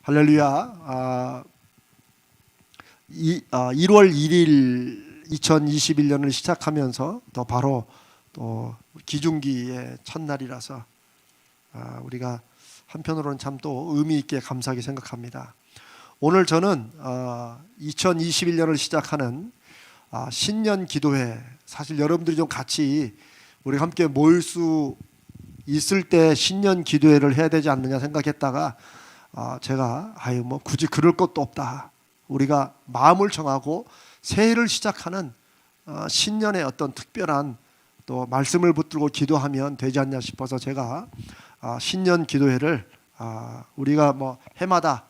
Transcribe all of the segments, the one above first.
할렐루야. 1월 1일 2021년을 시작하면서 또 바로 또 기중기의 첫날이라서 우리가 한편으로는 참 또 의미 있게 감사하게 생각합니다. 오늘 저는 2021년을 시작하는 신년 기도회, 사실 여러분들이 좀 같이 우리 함께 모일 수 있을 때 신년 기도회를 해야 되지 않느냐 생각했다가 제가 뭐 굳이 그럴 것도 없다. 우리가 마음을 정하고 새해를 시작하는 신년의 어떤 특별한 또 말씀을 붙들고 기도하면 되지 않냐 싶어서 제가 신년 기도회를 우리가 뭐 해마다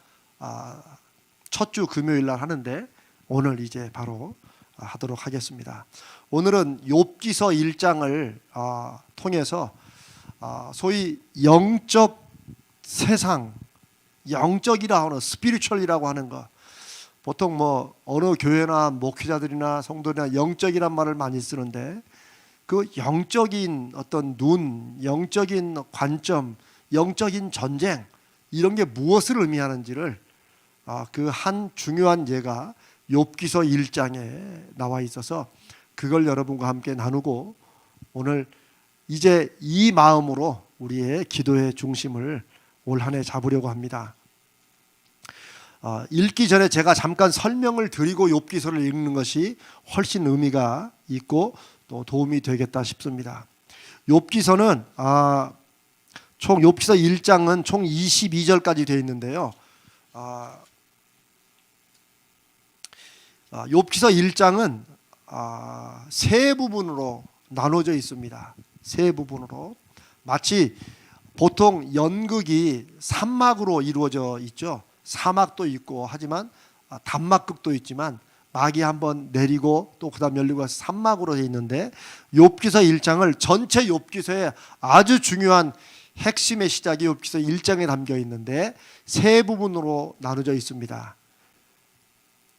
첫 주 금요일 날 하는데 오늘 이제 바로 하도록 하겠습니다. 오늘은 욥기서 1장을 통해서 소위 영적 세상, 영적이라 하는 스피리추얼이라고 하는 거, 보통 뭐 어느 교회나 목회자들이나 성도들이나 영적이란 말을 많이 쓰는데 그 영적인 어떤 눈, 영적인 관점, 영적인 전쟁, 이런 게 무엇을 의미하는지를 그 한 중요한 예가 욥기서 1장에 나와 있어서 그걸 여러분과 함께 나누고 오늘 이제 이 마음으로 우리의 기도의 중심을 올 한 해 잡으려고 합니다. 읽기 전에 제가 잠깐 설명을 드리고 욥기서를 읽는 것이 훨씬 의미가 있고 또 도움이 되겠다 싶습니다. 욥기서는 총 욥기서 1장은 총 22절까지 되어 있는데요. 욥기서 1장은 세 부분으로 나눠져 있습니다. 세 부분으로. 마치 보통 연극이 3막으로 이루어져 있죠. 사막도 있고 하지만 단막극도 있지만 막이 한번 내리고 또 그다음 열리고 해서 3막으로 되어 있는데 욥기서 1장을 전체 욥기서의 아주 중요한 핵심의 시작이 욥기서 1장에 담겨 있는데 세 부분으로 나눠져 있습니다.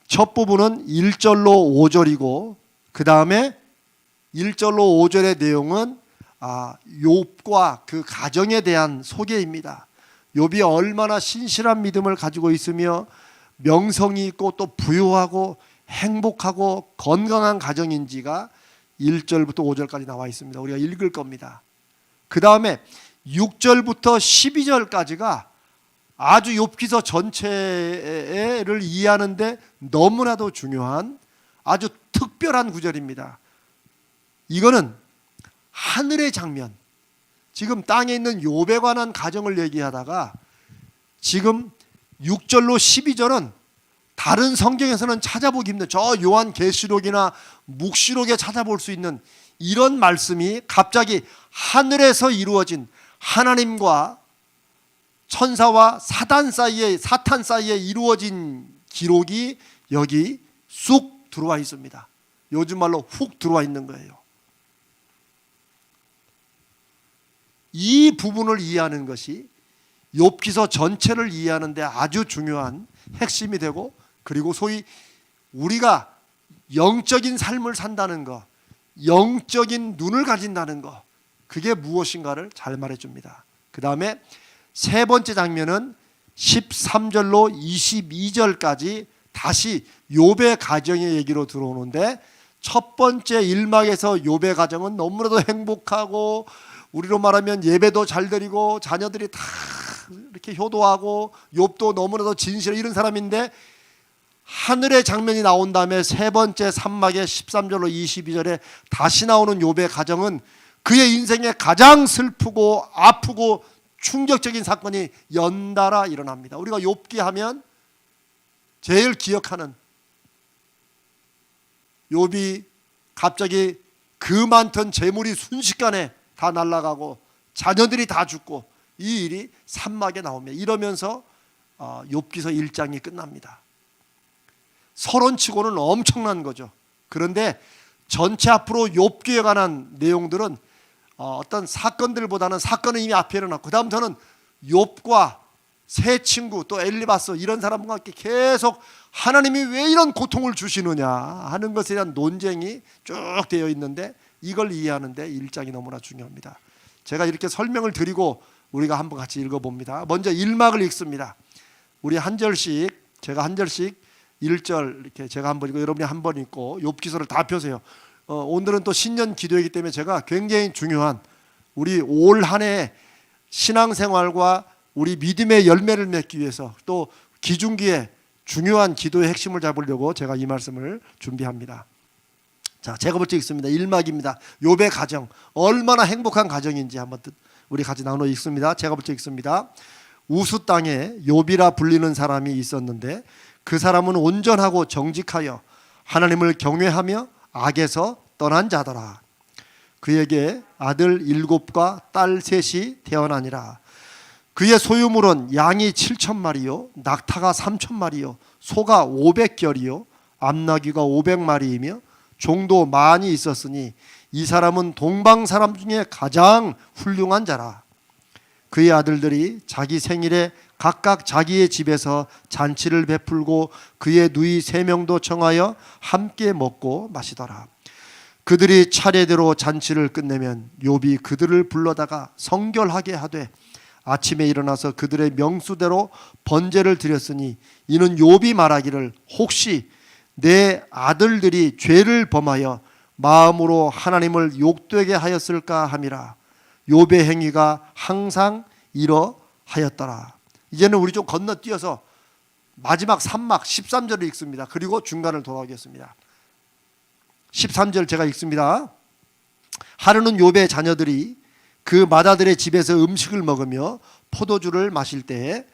첫 부분은 1절로 5절이고 그 다음에 1절로 5절의 내용은 욥과 그 가정에 대한 소개입니다. 욥이 얼마나 신실한 믿음을 가지고 있으며 명성이 있고 또 부유하고 행복하고 건강한 가정인지가 1절부터 5절까지 나와 있습니다. 우리가 읽을 겁니다. 그 다음에 6절부터 12절까지가 아주 욥기서 전체를 이해하는데 너무나도 중요한 아주 특별한 구절입니다. 이거는 하늘의 장면, 지금 땅에 있는 욥에 관한 가정을 얘기하다가 지금 6절로 12절은 다른 성경에서는 찾아보기 힘든 저 요한계시록이나 묵시록에 찾아볼 수 있는 이런 말씀이 갑자기 하늘에서 이루어진 하나님과 천사와 사탄 사이에 이루어진 기록이 여기 쑥 들어와 있습니다. 요즘 말로 훅 들어와 있는 거예요. 이 부분을 이해하는 것이 욥기서 전체를 이해하는 데 아주 중요한 핵심이 되고, 그리고 소위 우리가 영적인 삶을 산다는 것, 영적인 눈을 가진다는 것, 그게 무엇인가를 잘 말해줍니다. 그 다음에 세 번째 장면은 13절로 22절까지 다시 욥의 가정의 얘기로 들어오는데, 첫 번째 1막에서 욥의 가정은 너무나도 행복하고 우리로 말하면 예배도 잘 드리고 자녀들이 다 이렇게 효도하고 욥도 너무나도 진실한 이런 사람인데, 하늘의 장면이 나온 다음에 세 번째 3막의 13절로 22절에 다시 나오는 욥의 가정은 그의 인생에 가장 슬프고 아프고 충격적인 사건이 연달아 일어납니다. 우리가 욥기 하면 제일 기억하는, 욥이 갑자기 그 많던 재물이 순식간에 다 날아가고 자녀들이 다 죽고 이 일이 3막에 나오며 이러면서 욥기서 1장이 끝납니다. 서론치고는 엄청난 거죠. 그런데 전체 앞으로 욥기에 관한 내용들은 어떤 사건들보다는 사건은 이미 앞에 일어났고, 그 다음부터는 욥과 세 친구 또 엘리바스 이런 사람과 함께 계속 하나님이 왜 이런 고통을 주시느냐 하는 것에 대한 논쟁이 쭉 되어 있는데, 이걸 이해하는데 1장이 너무나 중요합니다. 제가 이렇게 설명을 드리고 우리가 한번 같이 읽어봅니다. 먼저 1막을 읽습니다. 우리 한 절씩, 제가 한 절씩 1절 이렇게 제가 한 번 읽고 여러분이 한 번 읽고 욥기서를 다 펴세요. 오늘은 또 신년 기도이기 때문에 제가 굉장히 중요한 우리 올 한 해 신앙생활과 우리 믿음의 열매를 맺기 위해서 또 기중기에 중요한 기도의 핵심을 잡으려고 제가 이 말씀을 준비합니다. 자, 제가 먼저 읽습니다. 1막입니다. 욥의 가정, 얼마나 행복한 가정인지 한번 우리 같이 나눠 읽습니다. 제가 먼저 읽습니다. 우수 땅에 욥이라 불리는 사람이 있었는데 그 사람은 온전하고 정직하여 하나님을 경외하며 악에서 떠난 자더라. 그에게 아들 7과 딸 3이 태어나니라. 그의 소유물은 양이 7,000마리요 낙타가 3,000마리요 소가 500결이요 암나귀가 500마리이며 종도 많이 있었으니 이 사람은 동방 사람 중에 가장 훌륭한 자라. 그의 아들들이 자기 생일에 각각 자기의 집에서 잔치를 베풀고 그의 누이 3명도 청하여 함께 먹고 마시더라. 그들이 차례대로 잔치를 끝내면 욥이 그들을 불러다가 성결하게 하되 아침에 일어나서 그들의 명수대로 번제를 드렸으니 이는 욥이 말하기를 혹시 내 아들들이 죄를 범하여 마음으로 하나님을 욕되게 하였을까 함이라. 욥의 행위가 항상 이러하였더라. 이제는 우리 좀 건너뛰어서 마지막 3막 13절을 읽습니다. 그리고 중간을 돌아오겠습니다. 13절 제가 읽습니다. 하루는 욥의 자녀들이 그 맏아들의 집에서 음식을 먹으며 포도주를 마실 때에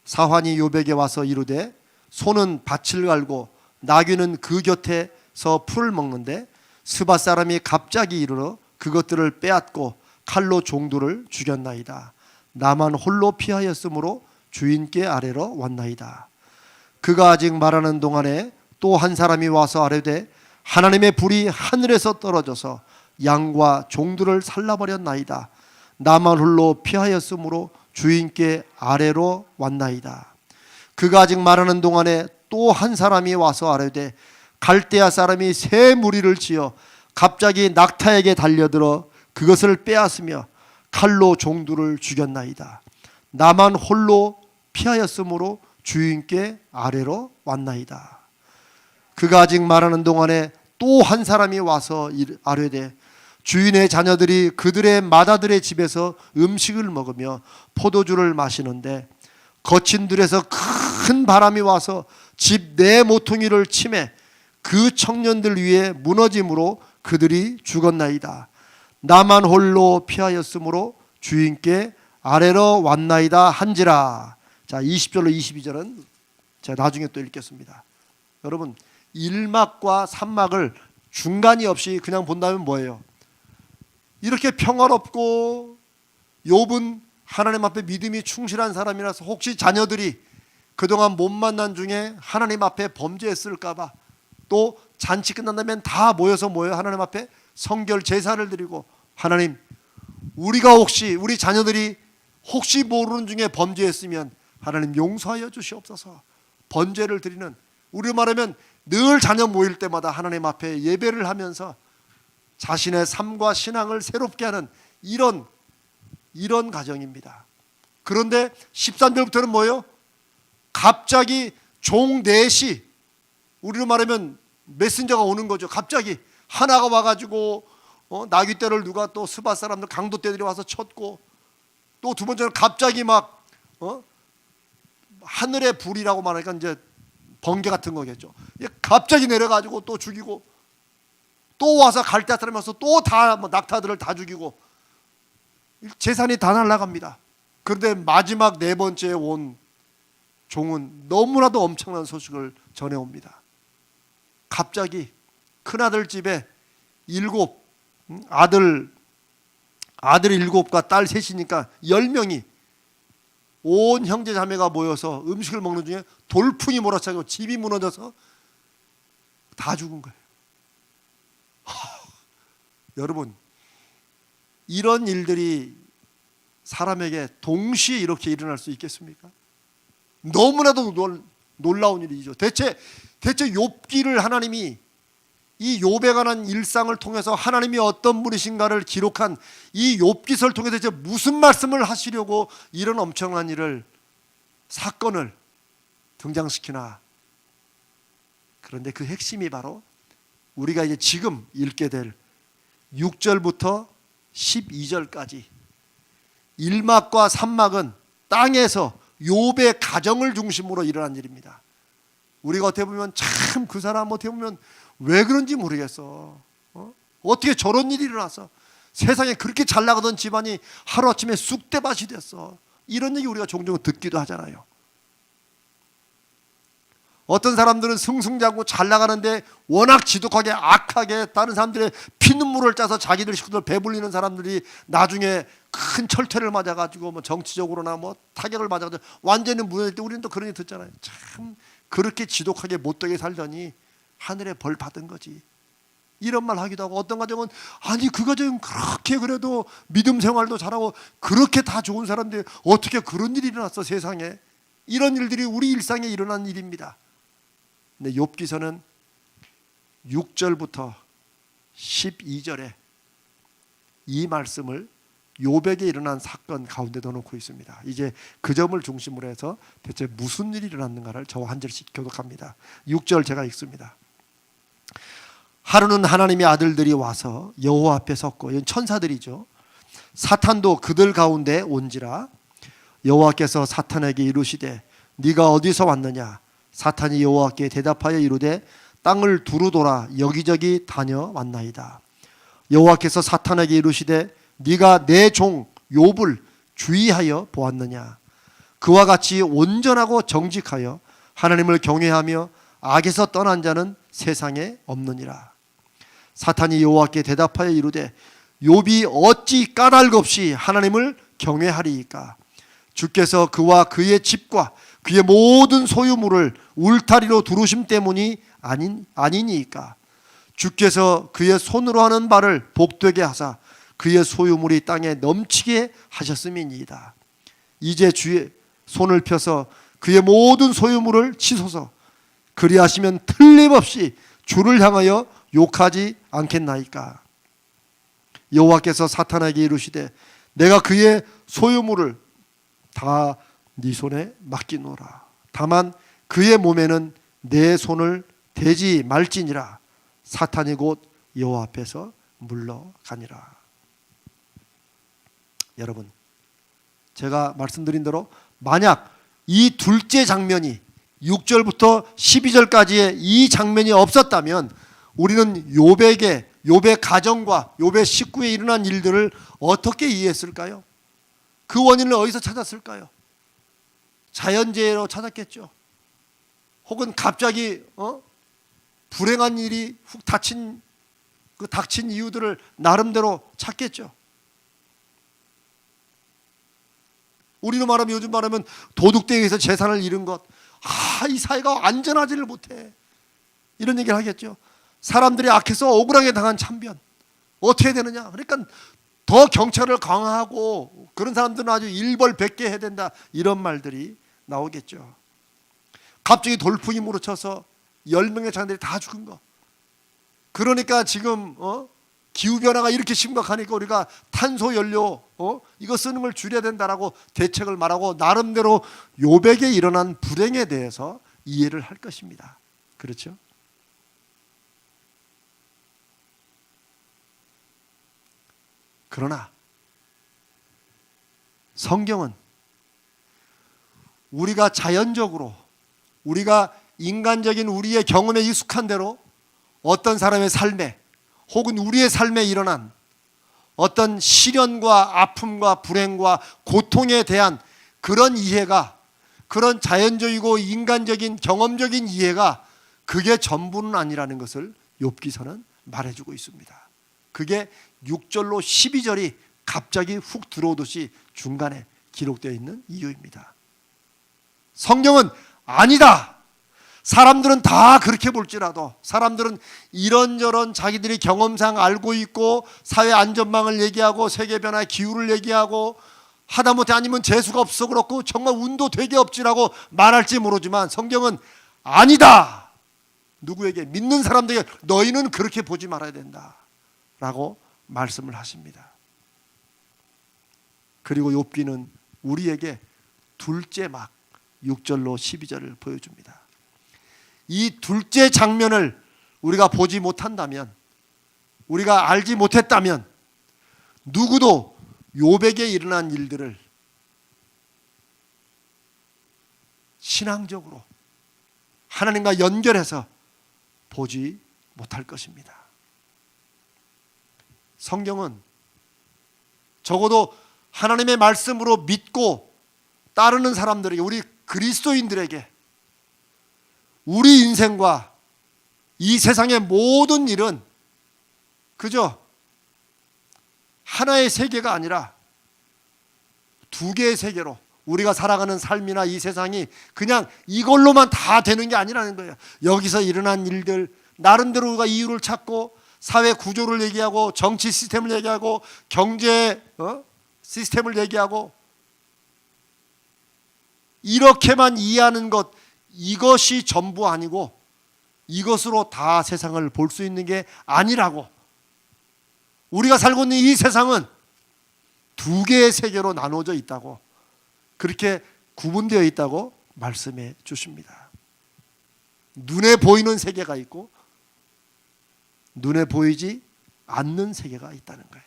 사환이 욥에게 와서 이르되 소는 밭을 갈고 나귀는 그 곁에서 풀을 먹는데 스바 사람이 갑자기 이르러 그것들을 빼앗고 칼로 종들을 죽였나이다. 나만 홀로 피하였으므로 주인께 아래로 왔나이다. 그가 아직 말하는 동안에 또 한 사람이 와서 아뢰되 하나님의 불이 하늘에서 떨어져서 양과 종들을 살라버렸나이다. 나만 홀로 피하였으므로 주인께 아래로 왔나이다. 그가 아직 말하는 동안에 또 한 사람이 와서 아뢰되 갈대아 사람이 새 무리를 지어 갑자기 낙타에게 달려들어 그것을 빼앗으며 칼로 종들을 죽였나이다. 나만 홀로 피하였으므로 주인께 아래로 왔나이다. 그가 아직 말하는 동안에 또 한 사람이 와서 아뢰되 주인의 자녀들이 그들의 맏아들의 집에서 음식을 먹으며 포도주를 마시는데 거친 들에서 큰 바람이 와서 집 내 모퉁이를 치매 그 청년들 위에 무너짐으로 그들이 죽었나이다. 나만 홀로 피하였으므로 주인께 아래로 왔나이다 한지라. 자, 20절로 22절은 제가 나중에 또 읽겠습니다. 여러분 1막과 3막을 중간이 없이 그냥 본다면 뭐예요? 이렇게 평화롭고 욥은 하나님 앞에 믿음이 충실한 사람이라서 혹시 자녀들이 그동안 못 만난 중에 하나님 앞에 범죄했을까 봐 또 잔치 끝난다면 다 모여서 하나님 앞에 성결 제사를 드리고 하나님 우리가 혹시 우리 자녀들이 혹시 모르는 중에 범죄했으면 하나님 용서하여 주시옵소서. 번제를 드리는, 우리 말하면 늘 자녀 모일 때마다 하나님 앞에 예배를 하면서 자신의 삶과 신앙을 새롭게 하는 이런 가정입니다. 그런데 13절부터는 뭐예요? 갑자기 종 넷이, 우리로 말하면 메신저가 오는 거죠. 갑자기 하나가 와가지고 나귀떼를 누가 또 스바 사람들 강도떼들이 와서 쳤고, 또 두 번째는 갑자기 막 하늘의 불이라고 말하니까 이제 번개 같은 거겠죠. 갑자기 내려가지고 또 죽이고, 또 와서 갈대아 사람이 와서 또 다 낙타들을 다 죽이고 재산이 다 날아갑니다. 그런데 마지막 네 번째에 온 종은 너무나도 엄청난 소식을 전해옵니다. 갑자기 큰아들 집에 아들 7과 딸 3이니까 10명이 온 형제 자매가 모여서 음식을 먹는 중에 돌풍이 몰아치고 집이 무너져서 다 죽은 거예요. 여러분, 이런 일들이 사람에게 동시에 이렇게 일어날 수 있겠습니까? 너무나도 놀라운 일이죠. 대체 욥기를 하나님이, 이 욥에 관한 일상을 통해서 하나님이 어떤 분이신가를 기록한 이 욥기서를 통해서 대체 무슨 말씀을 하시려고 이런 엄청난 사건을 등장시키나. 그런데 그 핵심이 바로 우리가 이제 지금 읽게 될 6절부터 12절까지 1막과 3막은 땅에서 욥의 가정을 중심으로 일어난 일입니다. 우리가 어떻게 보면 참 그 사람 어떻게 보면 왜 그런지 모르겠어. 어떻게 저런 일이 일어났어? 세상에 그렇게 잘 나가던 집안이 하루아침에 쑥대밭이 됐어. 이런 얘기 우리가 종종 듣기도 하잖아요. 어떤 사람들은 승승장구 잘 나가는데 워낙 지독하게 악하게 다른 사람들의 피눈물을 짜서 자기들 식구들 배불리는 사람들이 나중에 큰 철퇴를 맞아가지고 뭐 정치적으로나 뭐 타격을 맞아가지고 완전히 무너질 때 우리는 또 그런 얘기 듣잖아요. 참 그렇게 지독하게 못되게 살더니 하늘에 벌 받은 거지. 이런 말 하기도 하고, 어떤 가정은 아니 그 가정은 그렇게 그래도 믿음 생활도 잘하고 그렇게 다 좋은 사람들 어떻게 그런 일이 일어났어 세상에. 이런 일들이 우리 일상에 일어난 일입니다. 근데 욥기서는 6절부터 12절에 이 말씀을 욥에게 일어난 사건 가운데 넣어놓고 있습니다. 이제 그 점을 중심으로 해서 대체 무슨 일이 일어났는가를 저와 한 절씩 교독합니다. 6절 제가 읽습니다. 하루는 하나님의 아들들이 와서 여호와 앞에 섰고, 이건 천사들이죠. 사탄도 그들 가운데 온지라. 여호와께서 사탄에게 이르시되 네가 어디서 왔느냐? 사탄이 여호와께 대답하여 이르되 땅을 두루 돌아 여기저기 다녀왔나이다. 여호와께서 사탄에게 이르시되 네가 내 종 욥을 주의하여 보았느냐? 그와 같이 온전하고 정직하여 하나님을 경외하며 악에서 떠난 자는 세상에 없느니라. 사탄이 여호와께 대답하여 이르되 욥이 어찌 까닭 없이 하나님을 경외하리이까? 주께서 그와 그의 집과 그의 모든 소유물을 울타리로 두르심 때문이 아니니까? 주께서 그의 손으로 하는 바를 복되게 하사 그의 소유물이 땅에 넘치게 하셨음이니이다. 이제 주의 손을 펴서 그의 모든 소유물을 치소서. 그리하시면 틀림없이 주를 향하여 욕하지 않겠나이까? 여호와께서 사탄에게 이르시되 내가 그의 소유물을 다 네 손에 맡기노라. 다만 그의 몸에는 내 손을 대지 말지니라. 사탄이 곧 여호와 앞에서 물러가니라. 여러분, 제가 말씀드린 대로 만약 이 둘째 장면이 6절부터 12절까지의 이 장면이 없었다면 우리는 욥의 가정과 욥의 식구에 일어난 일들을 어떻게 이해했을까요? 그 원인을 어디서 찾았을까요? 자연재해로 찾았겠죠. 혹은 갑자기 불행한 일이 훅 닥친 이유들을 나름대로 찾겠죠. 우리로 말하면 요즘 말하면 도둑대에 의해서 재산을 잃은 것, 이 사회가 안전하지를 못해, 이런 얘기를 하겠죠. 사람들이 악해서 억울하게 당한 참변 어떻게 되느냐? 그러니까 더 경찰을 강화하고 그런 사람들은 아주 일벌백계 해야 된다, 이런 말들이 나오겠죠. 갑자기 돌풍이 몰아쳐서 10명의 장들이 다 죽은 거. 그러니까 지금 기후변화가 이렇게 심각하니까 우리가 탄소연료 이거 쓰는 걸 줄여야 된다라고 대책을 말하고 나름대로 욥에게 일어난 불행에 대해서 이해를 할 것입니다. 그렇죠? 그러나 성경은 우리가 자연적으로 우리가 인간적인 우리의 경험에 익숙한 대로 어떤 사람의 삶에 혹은 우리의 삶에 일어난 어떤 시련과 아픔과 불행과 고통에 대한 그런 이해가, 그런 자연적이고 인간적인 경험적인 이해가 그게 전부는 아니라는 것을 욥기서는 말해주고 있습니다. 그게 6절로 12절이 갑자기 훅 들어오듯이 중간에 기록되어 있는 이유입니다. 성경은 아니다, 사람들은 다 그렇게 볼지라도, 사람들은 이런저런 자기들이 경험상 알고 있고 사회 안전망을 얘기하고 세계변화의 기후를 얘기하고 하다못해 아니면 재수가 없어 그렇고 정말 운도 되게 없지라고 말할지 모르지만 성경은 아니다, 누구에게? 믿는 사람들에게 너희는 그렇게 보지 말아야 된다 라고 말씀을 하십니다. 그리고 욥기는 우리에게 둘째 막, 6절로 12절을 보여줍니다. 이 둘째 장면을 우리가 보지 못한다면, 우리가 알지 못했다면 누구도 욥에게 일어난 일들을 신앙적으로 하나님과 연결해서 보지 못할 것입니다. 성경은 적어도 하나님의 말씀으로 믿고 따르는 사람들에게, 우리 그리스도인들에게 우리 인생과 이 세상의 모든 일은 그저 하나의 세계가 아니라 두 개의 세계로, 우리가 살아가는 삶이나 이 세상이 그냥 이걸로만 다 되는 게 아니라는 거예요. 여기서 일어난 일들, 나름대로 우리가 이유를 찾고 사회 구조를 얘기하고 정치 시스템을 얘기하고 경제 시스템을 얘기하고 이렇게만 이해하는 것, 이것이 전부 아니고 이것으로 다 세상을 볼 수 있는 게 아니라고. 우리가 살고 있는 이 세상은 두 개의 세계로 나눠져 있다고, 그렇게 구분되어 있다고 말씀해 주십니다. 눈에 보이는 세계가 있고 눈에 보이지 않는 세계가 있다는 거예요.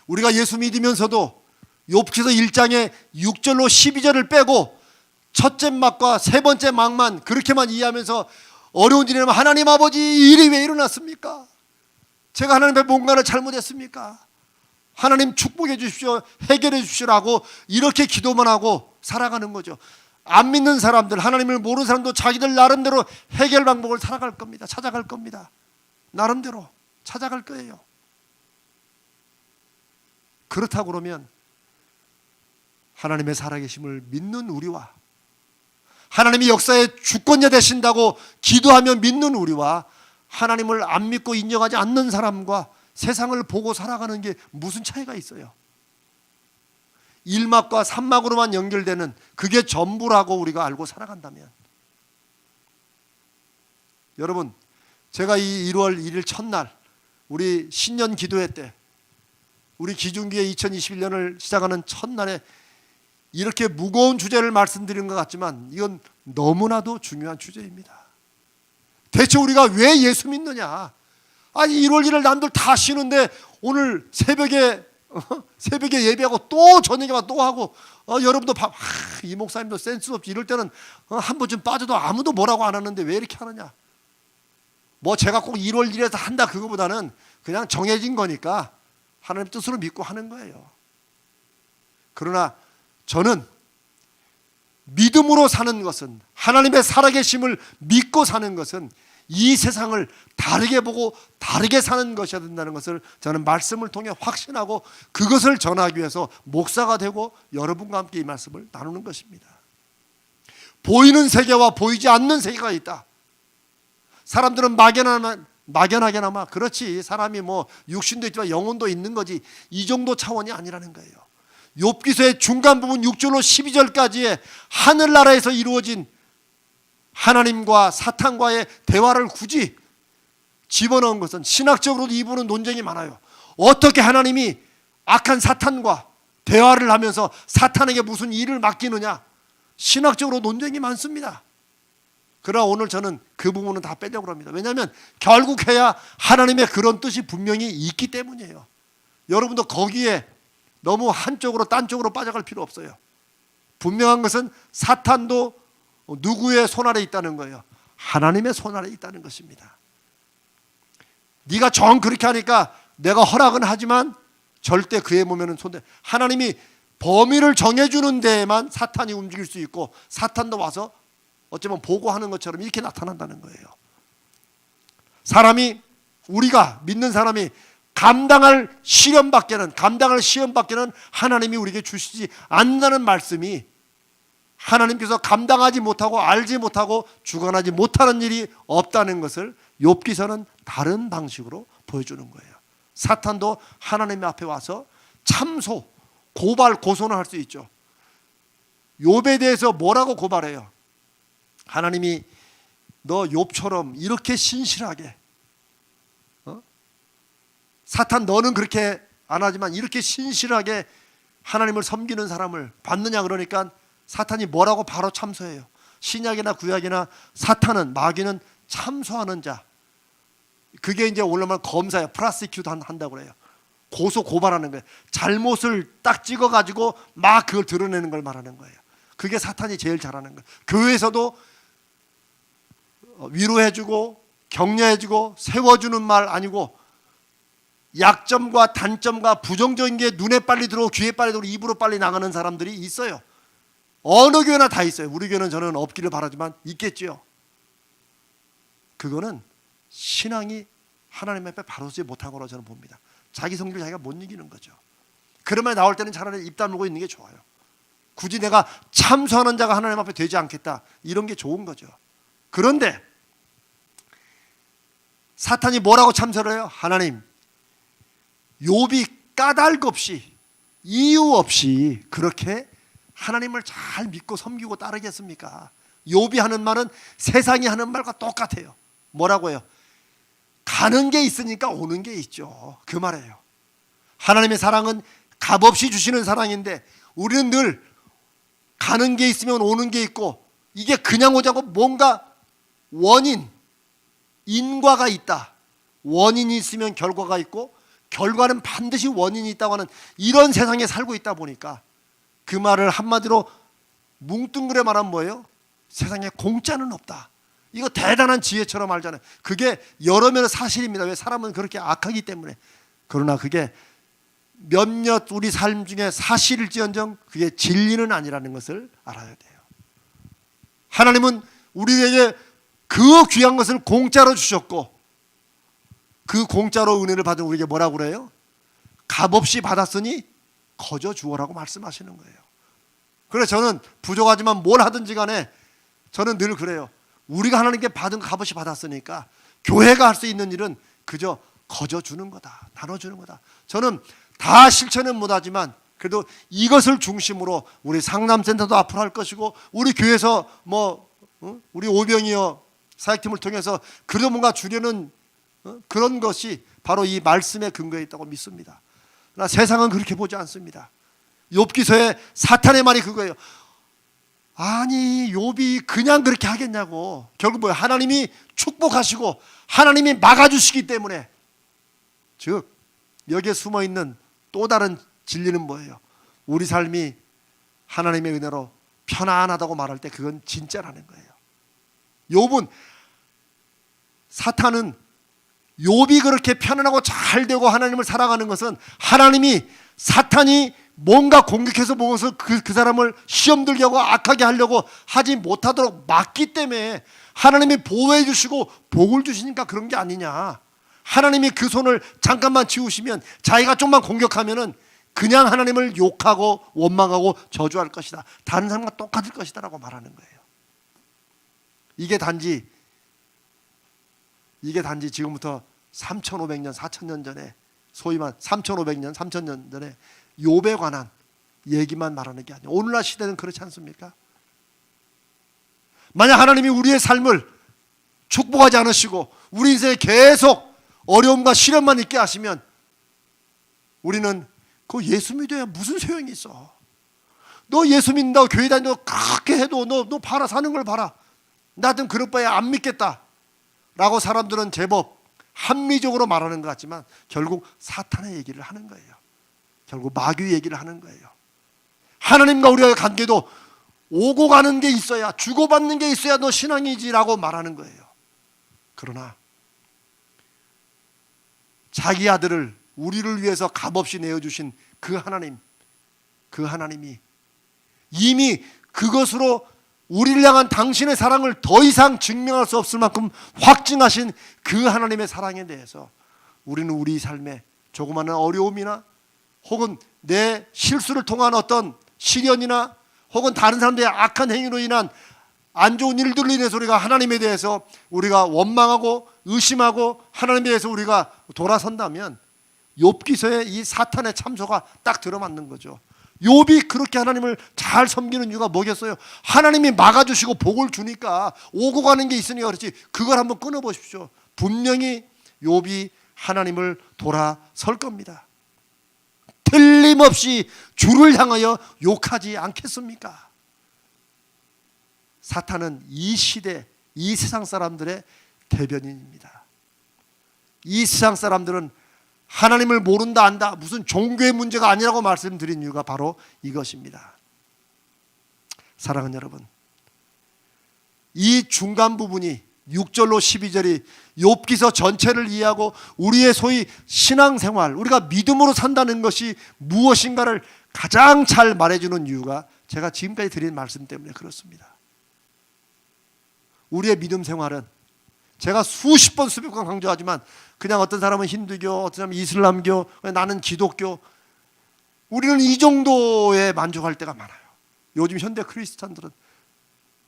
우리가 예수 믿으면서도 욥기서 1장의 6절로 12절을 빼고 첫째 막과 세 번째 막만 그렇게만 이해하면서 어려운 일이 일어나면 하나님 아버지, 이 일이 왜 일어났습니까? 제가 하나님의 뭔가를 잘못했습니까? 하나님 축복해 주십시오, 해결해 주십시오라고 이렇게 기도만 하고 살아가는 거죠. 안 믿는 사람들, 하나님을 모르는 사람도 자기들 나름대로 해결 방법을 찾아갈 겁니다. 나름대로 찾아갈 거예요. 그렇다고 그러면 하나님의 살아계심을 믿는 우리와, 하나님이 역사의 주권자 되신다고 기도하며 믿는 우리와, 하나님을 안 믿고 인정하지 않는 사람과 세상을 보고 살아가는 게 무슨 차이가 있어요? 1막과 3막으로만 연결되는 그게 전부라고 우리가 알고 살아간다면, 여러분, 제가 이 1월 1일 첫날 우리 신년 기도회 때, 우리 기중기의 2021년을 시작하는 첫날에 이렇게 무거운 주제를 말씀드린 것 같지만 이건 너무나도 중요한 주제입니다. 대체 우리가 왜 예수 믿느냐? 아니 1월 1일 남들 다 쉬는데 오늘 새벽에 예배하고 또 저녁에만 또 하고, 여러분도 이 목사님도 센스 없지, 이럴 때는 한 번쯤 빠져도 아무도 뭐라고 안 하는데 왜 이렇게 하느냐? 뭐 제가 꼭 1월 1일에서 한다 그거보다는 그냥 정해진 거니까 하나님 뜻으로 믿고 하는 거예요. 그러나 저는 믿음으로 사는 것은, 하나님의 살아계심을 믿고 사는 것은 이 세상을 다르게 보고 다르게 사는 것이어야 된다는 것을 저는 말씀을 통해 확신하고 그것을 전하기 위해서 목사가 되고 여러분과 함께 이 말씀을 나누는 것입니다. 보이는 세계와 보이지 않는 세계가 있다. 사람들은 막연하게나마 그렇지, 사람이 뭐 육신도 있지만 영혼도 있는 거지, 이 정도 차원이 아니라는 거예요. 욥기서의 중간 부분 6절로 12절까지의 하늘나라에서 이루어진 하나님과 사탄과의 대화를 굳이 집어넣은 것은, 신학적으로도 이 부분은 논쟁이 많아요. 어떻게 하나님이 악한 사탄과 대화를 하면서 사탄에게 무슨 일을 맡기느냐, 신학적으로 논쟁이 많습니다. 그러나 오늘 저는 그 부분은 다 빼려고 합니다. 왜냐하면 결국 해야 하나님의 그런 뜻이 분명히 있기 때문이에요. 여러분도 거기에 너무 한쪽으로 딴 쪽으로 빠져갈 필요 없어요. 분명한 것은 사탄도 누구의 손 아래 있다는 거예요? 하나님의 손 아래 있다는 것입니다. 네가 정 그렇게 하니까 내가 허락은 하지만 절대 그의 몸에는 손대. 하나님이 범위를 정해주는 데에만 사탄이 움직일 수 있고, 사탄도 와서 어쩌면 보고하는 것처럼 이렇게 나타난다는 거예요. 우리가 믿는 사람이 감당할 시험밖에는 하나님이 우리에게 주시지 않는다는 말씀이, 하나님께서 감당하지 못하고 알지 못하고 주관하지 못하는 일이 없다는 것을 욥기서는 다른 방식으로 보여주는 거예요. 사탄도 하나님 앞에 와서 참소, 고소는 할 수 있죠. 욥에 대해서 뭐라고 고발해요? 하나님이 너 욥처럼 이렇게 신실하게, 사탄 너는 그렇게 안 하지만 이렇게 신실하게 하나님을 섬기는 사람을 받느냐 그러니까 사탄이 뭐라고 바로 참소해요. 신약이나 구약이나 사탄은, 마귀는 참소하는 자. 그게 이제 오늘날 검사예요. 프라시큐트 한다고 그래요. 고소 고발하는 거예요. 잘못을 딱 찍어가지고 막 그걸 드러내는 걸 말하는 거예요. 그게 사탄이 제일 잘하는 거예요. 교회에서도 위로해주고 격려해주고 세워주는 말 아니고 약점과 단점과 부정적인 게 눈에 빨리 들어오고 귀에 빨리 들어오고 입으로 빨리 나가는 사람들이 있어요. 어느 교회나 다 있어요. 우리 교회는 저는 없기를 바라지만 있겠지요. 그거는 신앙이 하나님 앞에 바로 서지 못한 거라고 저는 봅니다. 자기 성질 자기가 못 이기는 거죠. 그런 말 나올 때는 차라리 입 다물고 있는 게 좋아요. 굳이 내가 참소하는 자가 하나님 앞에 되지 않겠다, 이런 게 좋은 거죠. 그런데 사탄이 뭐라고 참소를 해요? 하나님, 욥이 까닭 없이 이유 없이 그렇게 하나님을 잘 믿고 섬기고 따르겠습니까? 욥이 하는 말은 세상이 하는 말과 똑같아요. 뭐라고 해요? 가는 게 있으니까 오는 게 있죠. 그 말이에요. 하나님의 사랑은 값없이 주시는 사랑인데 우리는 늘 가는 게 있으면 오는 게 있고, 이게 그냥 오자고 뭔가 원인, 인과가 있다. 원인이 있으면 결과가 있고 결과는 반드시 원인이 있다고 하는 이런 세상에 살고 있다 보니까 그 말을 한마디로 뭉뚱그려 말하면 뭐예요? 세상에 공짜는 없다. 이거 대단한 지혜처럼 알잖아요. 그게 여러 면의 사실입니다. 왜? 사람은 그렇게 악하기 때문에. 그러나 그게 몇몇 우리 삶 중에 사실일지언정 그게 진리는 아니라는 것을 알아야 돼요. 하나님은 우리에게 그 귀한 것을 공짜로 주셨고, 그 공짜로 은혜를 받은 우리에게 뭐라고 그래요? 값없이 받았으니 거저 주어라고 말씀하시는 거예요. 그래서 저는 부족하지만 뭘 하든지 간에 저는 늘 그래요. 우리가 하나님께 받은 거 값없이 받았으니까 교회가 할 수 있는 일은 그저 거저 주는 거다, 나눠주는 거다. 저는 다 실천은 못하지만 그래도 이것을 중심으로 우리 상담센터도 앞으로 할 것이고, 우리 교회에서 우리 오병이어 사역팀을 통해서 그래도 뭔가 주려는 그런 것이 바로 이 말씀의 근거에 있다고 믿습니다. 그러나 세상은 그렇게 보지 않습니다. 욥기서의 사탄의 말이 그거예요. 아니, 욥이 그냥 그렇게 하겠냐고. 결국 뭐예요? 하나님이 축복하시고 하나님이 막아주시기 때문에. 즉 여기에 숨어있는 또 다른 진리는 뭐예요? 우리 삶이 하나님의 은혜로 편안하다고 말할 때 그건 진짜라는 거예요. 욥은, 사탄은 욥이 그렇게 편안하고 잘 되고 하나님을 사랑하는 것은 하나님이, 사탄이 뭔가 공격해서 먹어서 그 사람을 시험 들게 하고 악하게 하려고 하지 못하도록 막기 때문에 하나님이 보호해 주시고 복을 주시니까 그런 게 아니냐. 하나님이 그 손을 잠깐만 치우시면, 자기가 좀만 공격하면은 그냥 하나님을 욕하고 원망하고 저주할 것이다, 다른 사람과 똑같을 것이다 라고 말하는 거예요. 이게 단지 지금부터 3,500년, 4,000년 전에, 소위 말 3,500년, 3,000년 전에 욥에 관한 얘기만 말하는 게 아니에요. 오늘날 시대는 그렇지 않습니까? 만약 하나님이 우리의 삶을 축복하지 않으시고 우리 인생에 계속 어려움과 시련만 있게 하시면 우리는 그 예수 믿어야 무슨 소용이 있어. 너 예수 믿는다고 교회 다닌다고 그렇게 해도 너 봐라, 사는 걸 봐라, 나든 그럴 바에 안 믿겠다 라고 사람들은 제법 합리적으로 말하는 것 같지만 결국 사탄의 얘기를 하는 거예요. 결국 마귀 얘기를 하는 거예요. 하나님과 우리의 관계도 오고 가는 게 있어야, 주고받는 게 있어야 너 신앙이지라고 말하는 거예요. 그러나 자기 아들을 우리를 위해서 값없이 내어주신 그 하나님이 이미 그것으로 우리를 향한 당신의 사랑을 더 이상 증명할 수 없을 만큼 확증하신 그 하나님의 사랑에 대해서 우리는 우리 삶에 조그마한 어려움이나 혹은 내 실수를 통한 어떤 시련이나 혹은 다른 사람들의 악한 행위로 인한 안 좋은 일들로 인해서 우리가 하나님에 대해서 우리가 원망하고 의심하고 하나님에 대해서 우리가 돌아선다면 욥기서의 이 사탄의 참소가 딱 들어맞는 거죠. 욥이 그렇게 하나님을 잘 섬기는 이유가 뭐겠어요? 하나님이 막아주시고 복을 주니까 오고 가는 게 있으니까 그렇지, 그걸 한번 끊어보십시오. 분명히 욥이 하나님을 돌아설 겁니다. 틀림없이 주를 향하여 욕하지 않겠습니까? 사탄은 이 시대, 이 세상 사람들의 대변인입니다. 이 세상 사람들은 하나님을 모른다 안다, 무슨 종교의 문제가 아니라고 말씀드린 이유가 바로 이것입니다. 사랑하는 여러분, 이 중간 부분이 6절로 12절이 욥기서 전체를 이해하고 우리의 소위 신앙생활, 우리가 믿음으로 산다는 것이 무엇인가를 가장 잘 말해주는 이유가 제가 지금까지 드린 말씀 때문에 그렇습니다. 우리의 믿음 생활은 제가 수십 번 수백 번 강조하지만 그냥 어떤 사람은 힌두교, 어떤 사람은 이슬람교, 나는 기독교, 우리는 이 정도에 만족할 때가 많아요. 요즘 현대 크리스찬들은.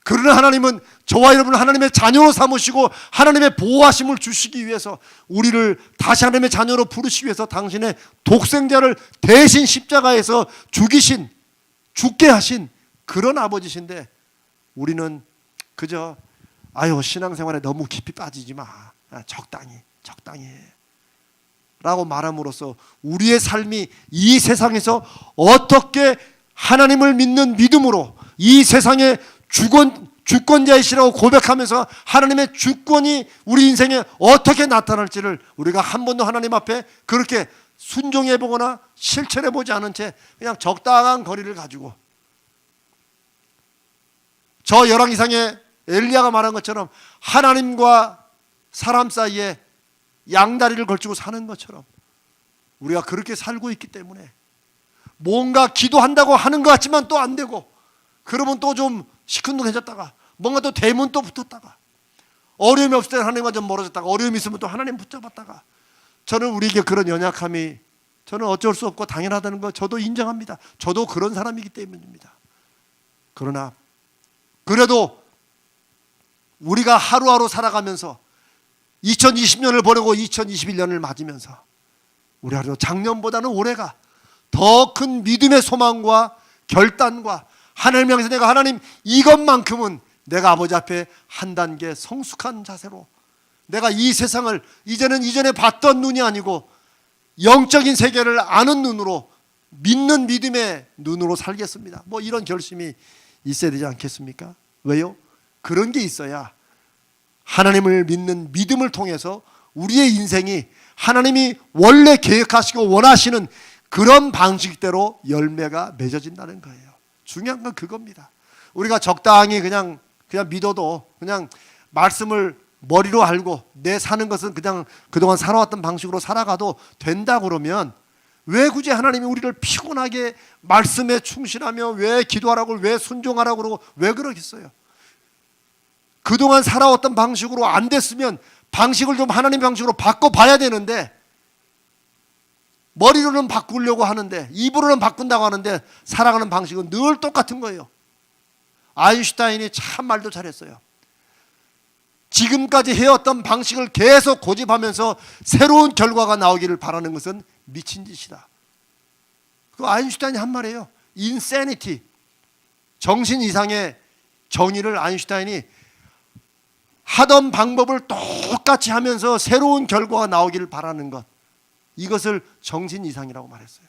그러나 하나님은 저와 여러분을 하나님의 자녀로 삼으시고 하나님의 보호하심을 주시기 위해서 우리를 다시 하나님의 자녀로 부르시기 위해서 당신의 독생자를 대신 십자가에서 죽게 하신 그런 아버지신데, 우리는 그저 신앙생활에 너무 깊이 빠지지 마, 적당히 라고 말함으로써 우리의 삶이 이 세상에서 어떻게 하나님을 믿는 믿음으로 이 세상의 주권자이시라고 고백하면서 하나님의 주권이 우리 인생에 어떻게 나타날지를 우리가 한 번도 하나님 앞에 그렇게 순종해 보거나 실천해 보지 않은 채 그냥 적당한 거리를 가지고, 저 열왕기상의 엘리야가 말한 것처럼 하나님과 사람 사이에 양다리를 걸치고 사는 것처럼 우리가 그렇게 살고 있기 때문에 뭔가 기도한다고 하는 것 같지만 또 안 되고, 그러면 또 좀 시큰둥해졌다가 뭔가 또 대문 또 붙었다가, 어려움이 없을 때는 하나님과 좀 멀어졌다가 어려움이 있으면 또 하나님 붙잡았다가, 저는 우리에게 그런 연약함이 저는 어쩔 수 없고 당연하다는 거 저도 인정합니다. 저도 그런 사람이기 때문입니다. 그러나 그래도 우리가 하루하루 살아가면서 2020년을 보내고 2021년을 맞으면서 우리 하루 작년보다는 올해가 더 큰 믿음의 소망과 결단과 하나님 향해서 내가 하나님 이것만큼은 내가 아버지 앞에 한 단계 성숙한 자세로 내가 이 세상을 이제는 이전에 봤던 눈이 아니고 영적인 세계를 아는 눈으로, 믿는 믿음의 눈으로 살겠습니다. 뭐 이런 결심이 있어야 되지 않겠습니까? 왜요? 그런 게 있어야 하나님을 믿는 믿음을 통해서 우리의 인생이 하나님이 원래 계획하시고 원하시는 그런 방식대로 열매가 맺어진다는 거예요. 중요한 건 그겁니다. 우리가 적당히 그냥 믿어도, 그냥 말씀을 머리로 알고 내 사는 것은 그냥 그동안 살아왔던 방식으로 살아가도 된다 그러면 왜 굳이 하나님이 우리를 피곤하게 말씀에 충실하며 왜 기도하라고, 왜 순종하라고 그러고 왜 그러겠어요? 그동안 살아왔던 방식으로 안 됐으면 방식을 좀 하나님 방식으로 바꿔봐야 되는데, 머리로는 바꾸려고 하는데 입으로는 바꾼다고 하는데 살아가는 방식은 늘 똑같은 거예요. 아인슈타인이 참 말도 잘했어요. 지금까지 해왔던 방식을 계속 고집하면서 새로운 결과가 나오기를 바라는 것은 미친 짓이다. 그 아인슈타인이 한 말이에요. insanity, 정신 이상의 정의를 아인슈타인이 하던 방법을 똑같이 하면서 새로운 결과가 나오기를 바라는 것, 이것을 정신 이상이라고 말했어요.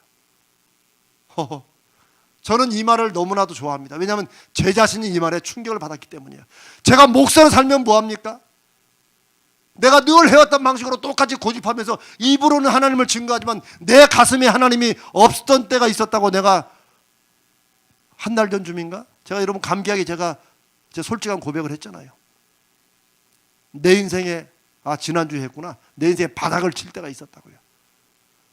저는 이 말을 너무나도 좋아합니다. 왜냐하면 제 자신이 이 말에 충격을 받았기 때문이에요. 제가 목사로 살면 뭐합니까? 내가 늘 해왔던 방식으로 똑같이 고집하면서 입으로는 하나님을 증거하지만 내 가슴에 하나님이 없었던 때가 있었다고 내가 한 달 전쯤인가? 제가 여러분 감기하게 제가 솔직한 고백을 했잖아요. 내 인생에 지난주에 했구나. 내 인생에 바닥을 칠 때가 있었다고요.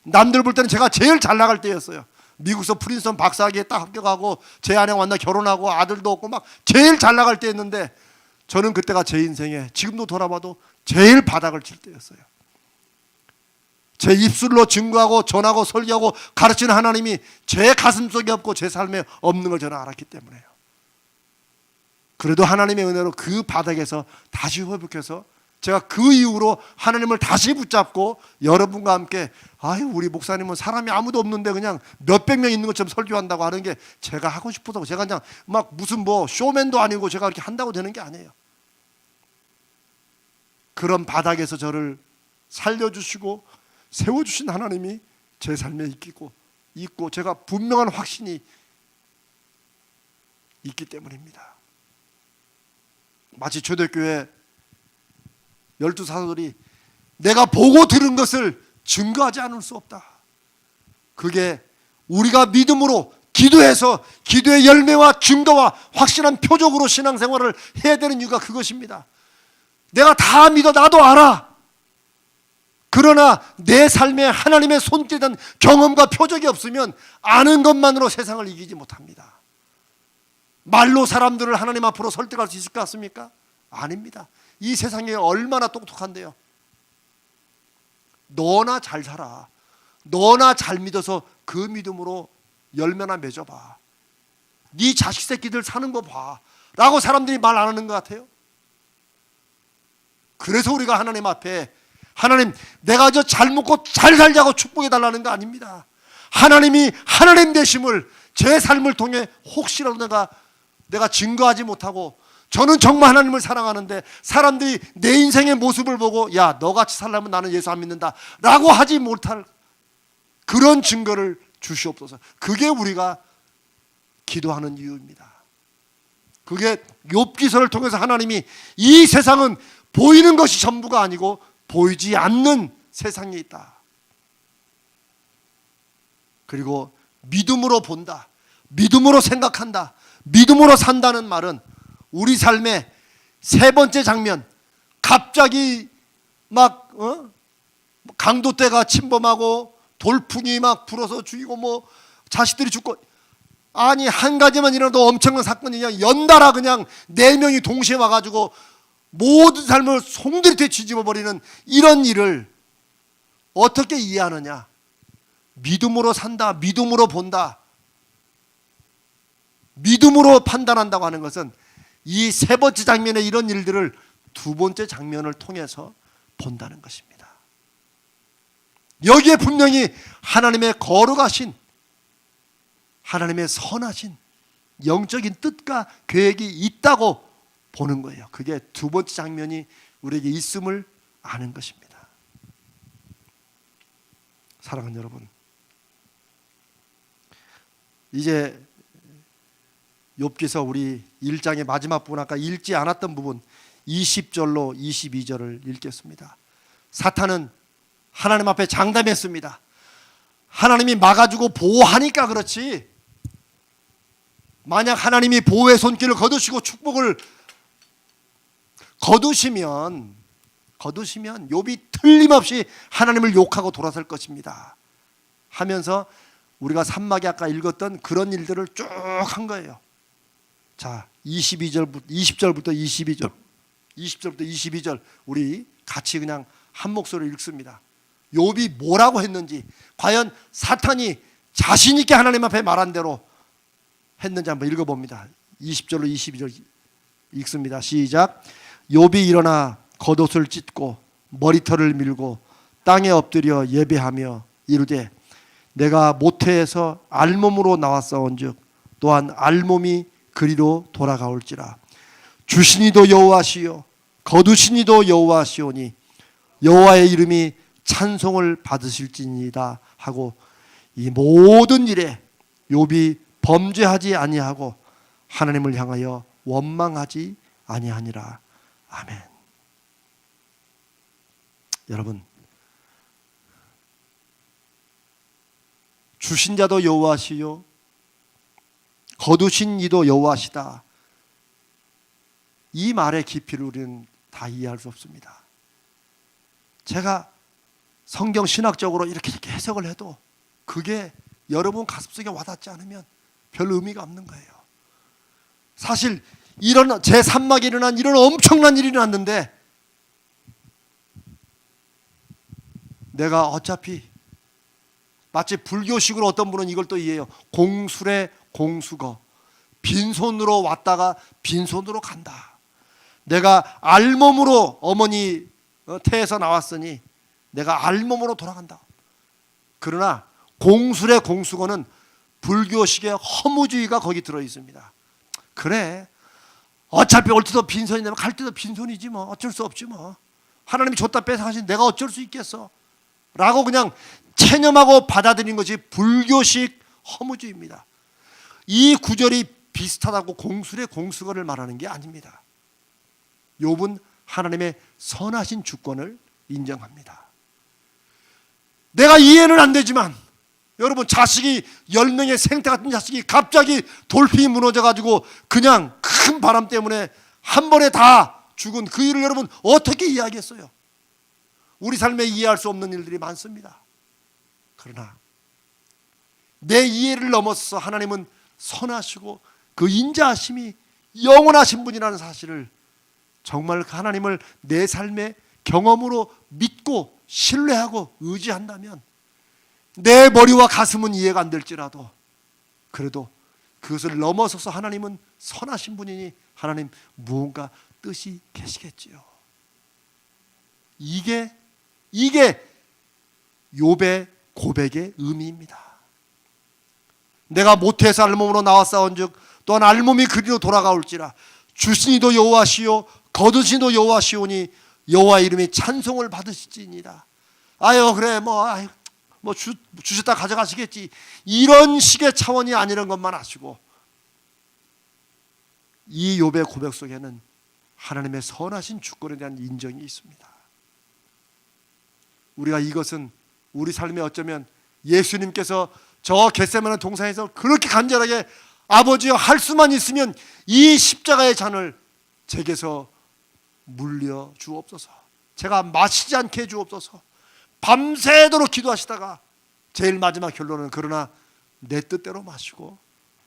남들 볼 때는 제가 제일 잘 나갈 때였어요. 미국서 프린스턴 박사학위에 딱 합격하고 제 아내와 만나 결혼하고 아들도 없고 막 제일 잘 나갈 때였는데, 저는 그때가 제 인생에 지금도 돌아봐도 제일 바닥을 칠 때였어요. 제 입술로 증거하고 전하고 설교하고 가르치는 하나님이 제 가슴속에 없고 제 삶에 없는 걸 저는 알았기 때문에요. 그래도 하나님의 은혜로 그 바닥에서 다시 회복해서 제가 그 이후로 하나님을 다시 붙잡고 여러분과 함께, 우리 목사님은 사람이 아무도 없는데 그냥 몇백 명 있는 것처럼 설교한다고 하는 게 제가 하고 싶어서, 제가 그냥 막 무슨 쇼맨도 아니고 제가 그렇게 한다고 되는 게 아니에요. 그런 바닥에서 저를 살려주시고 세워주신 하나님이 제 삶에 있기고 있고 제가 분명한 확신이 있기 때문입니다. 마치 초대교회 12사도들이 내가 보고 들은 것을 증거하지 않을 수 없다. 그게 우리가 믿음으로 기도해서 기도의 열매와 증거와 확실한 표적으로 신앙생활을 해야 되는 이유가 그것입니다. 내가 다 믿어, 나도 알아. 그러나 내 삶에 하나님의 손길에 대한 경험과 표적이 없으면 아는 것만으로 세상을 이기지 못합니다. 말로 사람들을 하나님 앞으로 설득할 수 있을 것 같습니까? 아닙니다. 이 세상이 얼마나 똑똑한데요. 너나 잘 살아. 너나 잘 믿어서 그 믿음으로 열매나 맺어봐. 네 자식 새끼들 사는 거 봐 라고 사람들이 말 안 하는 것 같아요. 그래서 우리가 하나님 앞에 하나님 내가 저 잘 먹고 잘 살자고 축복해 달라는 거 아닙니다. 하나님이 하나님 되심을 제 삶을 통해 혹시라도 내가 증거하지 못하고 저는 정말 하나님을 사랑하는데 사람들이 내 인생의 모습을 보고 야 너같이 살려면 나는 예수 안 믿는다 라고 하지 못할 그런 증거를 주시옵소서. 그게 우리가 기도하는 이유입니다. 그게 욥기서를 통해서 하나님이 이 세상은 보이는 것이 전부가 아니고 보이지 않는 세상에 있다. 그리고 믿음으로 본다. 믿음으로 생각한다. 믿음으로 산다는 말은 우리 삶의 세 번째 장면, 갑자기 막 강도떼가 침범하고 돌풍이 막 불어서 죽이고 뭐 자식들이 죽고, 아니 한 가지만 일어나도 엄청난 사건이 그냥 연달아 그냥 4명이 동시에 와가지고 모든 삶을 송두리째 뒤집어버리는 이런 일을 어떻게 이해하느냐? 믿음으로 산다, 믿음으로 본다, 믿음으로 판단한다고 하는 것은 이 세 번째 장면의 이런 일들을 두 번째 장면을 통해서 본다는 것입니다. 여기에 분명히 하나님의 거룩하신, 하나님의 선하신 영적인 뜻과 계획이 있다고 보는 거예요. 그게 두 번째 장면이 우리에게 있음을 아는 것입니다. 사랑하는 여러분, 이제 욥기서 우리 1장의 마지막 부분, 아까 읽지 않았던 부분 20절로 22절을 읽겠습니다. 사탄은 하나님 앞에 장담했습니다. 하나님이 막아주고 보호하니까 그렇지, 만약 하나님이 보호의 손길을 거두시고 축복을 거두시면 욥이 틀림없이 하나님을 욕하고 돌아설 것입니다 하면서 우리가 산막에 아까 읽었던 그런 일들을 쭉 한 거예요. 자, 20절부터 22절, 20절부터 22절 우리 같이 그냥 한 목소리로 읽습니다. 욥이 뭐라고 했는지, 과연 사탄이 자신 있게 하나님 앞에 말한 대로 했는지 한번 읽어봅니다. 20절로 22절 읽습니다. 시작. 욥이 일어나 겉옷을 찢고 머리털을 밀고 땅에 엎드려 예배하며 이르되 내가 모태에서 알몸으로 나왔사온즉 또한 알몸이 그리로 돌아가올지라. 주신이도 여호와시요 거두신이도 여호와시오니 여호와의 이름이 찬송을 받으실지니이다 하고 이 모든 일에 욥이 범죄하지 아니하고 하나님을 향하여 원망하지 아니하니라. 아멘. 여러분, 주신 자도 여호와시요 거두신 이도 여호와시다. 이 말의 깊이를 우리는 다 이해할 수 없습니다. 제가 성경 신학적으로 이렇게 해석을 해도 그게 여러분 가슴속에 와닿지 않으면 별 의미가 없는 거예요. 사실 이런 제3막에 일어난 이런 엄청난 일이 났는데 내가 어차피 마치 불교식으로 어떤 분은 이걸 또 이해해요. 공술의 공수거, 빈손으로 왔다가 빈손으로 간다. 내가 알몸으로 어머니 태에서 나왔으니 내가 알몸으로 돌아간다. 그러나 공술의 공수거는 불교식의 허무주의가 거기 들어있습니다. 그래, 어차피 올 때도 빈손이 되면 갈 때도 빈손이지 뭐 어쩔 수 없지 뭐. 하나님이 줬다 뺏어가신 내가 어쩔 수 있겠어. 라고 그냥 체념하고 받아들인 것이 불교식 허무주의입니다. 이 구절이 비슷하다고 공술의 공수거를 말하는 게 아닙니다. 욥은 하나님의 선하신 주권을 인정합니다. 내가 이해는 안 되지만 여러분, 자식이 10명의 생태 같은 자식이 갑자기 돌핀이 무너져가지고 그냥 큰 바람 때문에 한 번에 다 죽은 그 일을 여러분 어떻게 이해하겠어요? 우리 삶에 이해할 수 없는 일들이 많습니다. 그러나 내 이해를 넘어서 하나님은 선하시고 그 인자하심이 영원하신 분이라는 사실을 정말 그 하나님을 내 삶의 경험으로 믿고 신뢰하고 의지한다면 내 머리와 가슴은 이해가 안 될지라도 그래도 그것을 넘어서서 하나님은 선하신 분이니 하나님 무언가 뜻이 계시겠지요. 이게 욥의 고백의 의미입니다. 내가 모태에서 알몸으로 나왔사온즉 또한 알몸이 그리로 돌아가올지라 주신이도 여호와시요 거두신이도 여호와시오니 여호와 이름이 찬송을 받으시지니라. 아유 그래 주셨다 가져가시겠지, 이런 식의 차원이 아니라는 것만 아시고 이 욥의 고백 속에는 하나님의 선하신 주권에 대한 인정이 있습니다. 우리가 이것은 우리 삶에 어쩌면 예수님께서 저 겟세마네 동산에서 그렇게 간절하게 아버지여 할 수만 있으면 이 십자가의 잔을 제게서 물려 주옵소서, 제가 마시지 않게 해 주옵소서, 밤새도록 기도하시다가 제일 마지막 결론은 그러나 내 뜻대로 마시고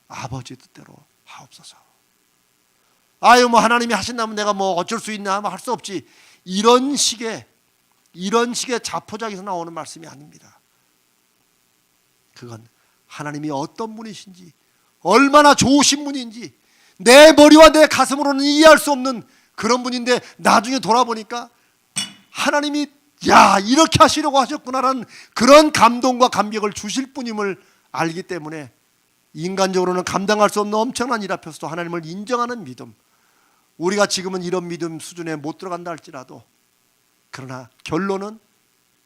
아버지 뜻대로 하옵소서. 아유 하나님이 하신다면 내가 어쩔 수 있나 할 수 없지, 이런 식의 자포자기에서 나오는 말씀이 아닙니다. 그건 하나님이 어떤 분이신지, 얼마나 좋으신 분인지 내 머리와 내 가슴으로는 이해할 수 없는 그런 분인데 나중에 돌아보니까 하나님이 이렇게 하시려고 하셨구나라는 그런 감동과 감격을 주실 분임을 알기 때문에 인간적으로는 감당할 수 없는 엄청난 일 앞에서도 하나님을 인정하는 믿음, 우리가 지금은 이런 믿음 수준에 못 들어간다 할지라도 그러나 결론은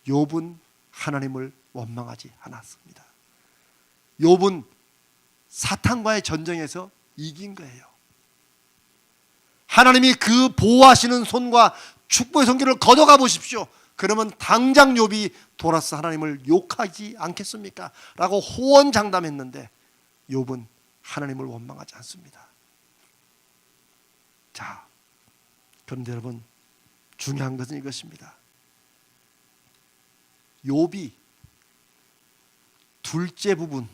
욥은 하나님을 원망하지 않았습니다. 욥은 사탄과의 전쟁에서 이긴 거예요. 하나님이 그 보호하시는 손과 축복의 손길을 걷어가 보십시오. 그러면 당장 욥이 돌아서 하나님을 욕하지 않겠습니까? 라고 호언장담했는데 욥은 하나님을 원망하지 않습니다. 자, 그런데 여러분 중요한 것은 이것입니다. 욥이 둘째 부분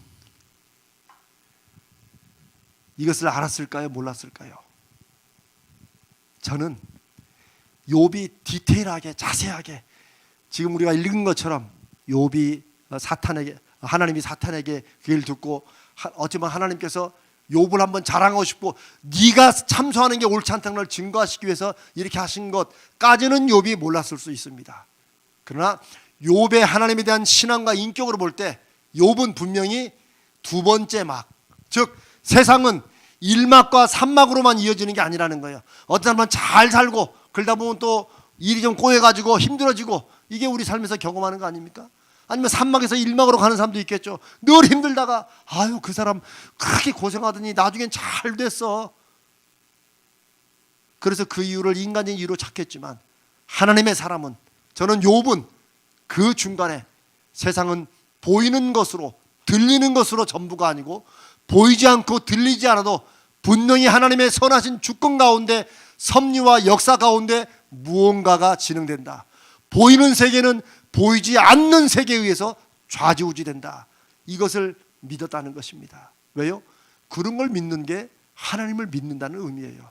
이것을 알았을까요? 몰랐을까요? 저는 욥이 디테일하게 자세하게 지금 우리가 읽은 것처럼 욥이 하나님이 사탄에게 그 얘기를 듣고 어쩌면 하나님께서 욥을 한번 자랑하고 싶고 네가 참소하는 게 옳지 않다는 걸 증거하시기 위해서 이렇게 하신 것까지는 욥이 몰랐을 수 있습니다. 그러나 욥의 하나님에 대한 신앙과 인격으로 볼 때 욥은 분명히 두 번째 막, 즉 세상은 1막과 3막으로만 이어지는 게 아니라는 거예요. 어떤 사람은 잘 살고 그러다 보면 또 일이 좀 꼬여가지고 힘들어지고, 이게 우리 삶에서 경험하는 거 아닙니까? 아니면 3막에서 1막으로 가는 사람도 있겠죠. 늘 힘들다가 아유 그 사람 그렇게 고생하더니 나중엔 잘 됐어. 그래서 그 이유를 인간적인 이유로 찾겠지만 하나님의 사람은, 저는 욥은 그 중간에 세상은 보이는 것으로 들리는 것으로 전부가 아니고 보이지 않고 들리지 않아도 분명히 하나님의 선하신 주권 가운데 섭리와 역사 가운데 무언가가 진행된다. 보이는 세계는 보이지 않는 세계에 의해서 좌지우지된다. 이것을 믿었다는 것입니다. 왜요? 그런 걸 믿는 게 하나님을 믿는다는 의미예요.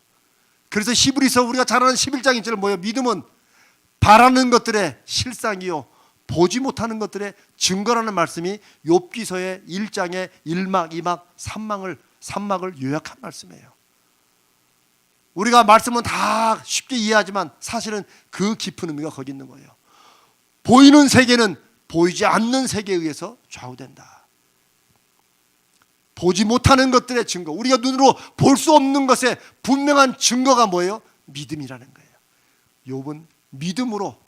그래서 히브리서 우리가 잘 아는 11장 1절은 뭐예요? 믿음은 바라는 것들의 실상이요 보지 못하는 것들의 증거라는 말씀이 욥기서의 1장의 1막, 2막, 3막을 요약한 말씀이에요. 우리가 말씀은 다 쉽게 이해하지만 사실은 그 깊은 의미가 거기 있는 거예요. 보이는 세계는 보이지 않는 세계에 의해서 좌우된다. 보지 못하는 것들의 증거, 우리가 눈으로 볼 수 없는 것의 분명한 증거가 뭐예요? 믿음이라는 거예요. 욥은 믿음으로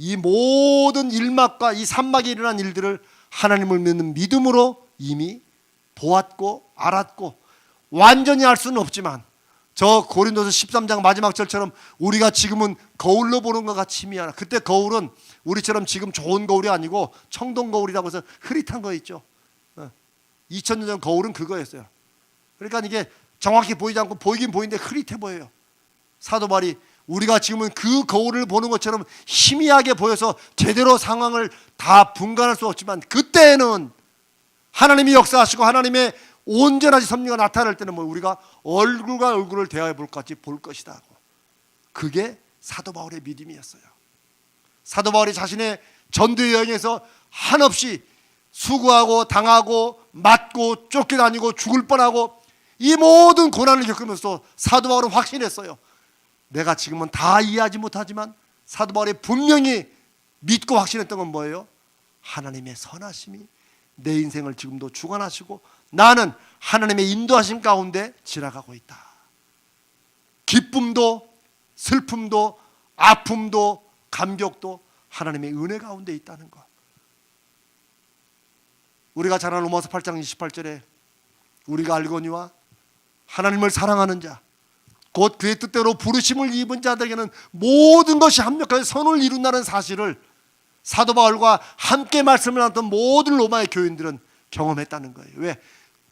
이 모든 일막과 이 산막에 일어난 일들을 하나님을 믿는 믿음으로 이미 보았고 알았고, 완전히 알 수는 없지만 저 고린도서 13장 마지막 절처럼 우리가 지금은 거울로 보는 것 같이 희미하나, 그때 거울은 우리처럼 지금 좋은 거울이 아니고 청동 거울이라고 해서 흐릿한 거 있죠. 2000년 전 거울은 그거였어요. 그러니까 이게 정확히 보이지 않고 보이긴 보이는데 흐릿해 보여요. 사도 바울이 우리가 지금은 그 거울을 보는 것처럼 희미하게 보여서 제대로 상황을 다 분간할 수 없지만, 그때는 하나님이 역사하시고 하나님의 온전하신 섭리가 나타날 때는 우리가 얼굴과 얼굴을 대하여 볼 것 같이 볼 것이다 하고, 그게 사도 바울의 믿음이었어요. 사도 바울이 자신의 전도 여행에서 한없이 수고하고 당하고 맞고 쫓겨다니고 죽을 뻔하고 이 모든 고난을 겪으면서 사도 바울은 확신했어요. 내가 지금은 다 이해하지 못하지만 사도 바울이 분명히 믿고 확신했던 건 뭐예요? 하나님의 선하심이 내 인생을 지금도 주관하시고 나는 하나님의 인도하심 가운데 지나가고 있다. 기쁨도 슬픔도 아픔도 감격도 하나님의 은혜 가운데 있다는 것. 우리가 잘 아는 로마서 8장 28절에 우리가 알거니와 하나님을 사랑하는 자 곧 그의 뜻대로 부르심을 입은 자들에게는 모든 것이 합력하여 선을 이룬다는 사실을 사도 바울과 함께 말씀을 나눴던 모든 로마의 교인들은 경험했다는 거예요. 왜?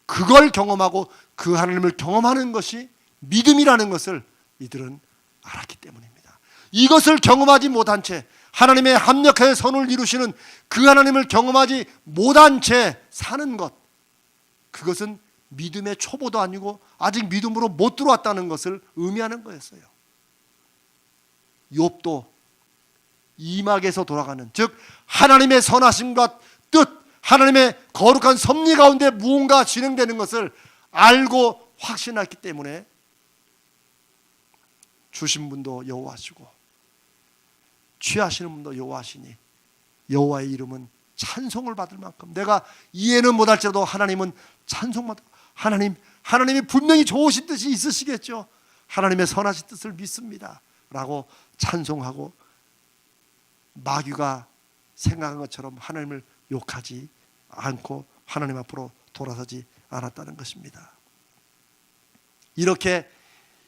그걸 경험하고 그 하나님을 경험하는 것이 믿음이라는 것을 이들은 알았기 때문입니다. 이것을 경험하지 못한 채 하나님의 합력하여 선을 이루시는 그 하나님을 경험하지 못한 채 사는 것, 그것은 믿음의 초보도 아니고 아직 믿음으로 못 들어왔다는 것을 의미하는 거였어요. 욥도 이막에서 돌아가는, 즉 하나님의 선하심과 뜻, 하나님의 거룩한 섭리 가운데 무언가 진행되는 것을 알고 확신했기 때문에 주신 분도 여호와시고 취하시는 분도 여호와시니 여호와의 이름은 찬송을 받을 만큼, 내가 이해는 못할지라도 하나님은 찬송받아. 하나님이 분명히 좋으신 뜻이 있으시겠죠. 하나님의 선하신 뜻을 믿습니다 라고 찬송하고 마귀가 생각한 것처럼 하나님을 욕하지 않고 하나님 앞으로 돌아서지 않았다는 것입니다. 이렇게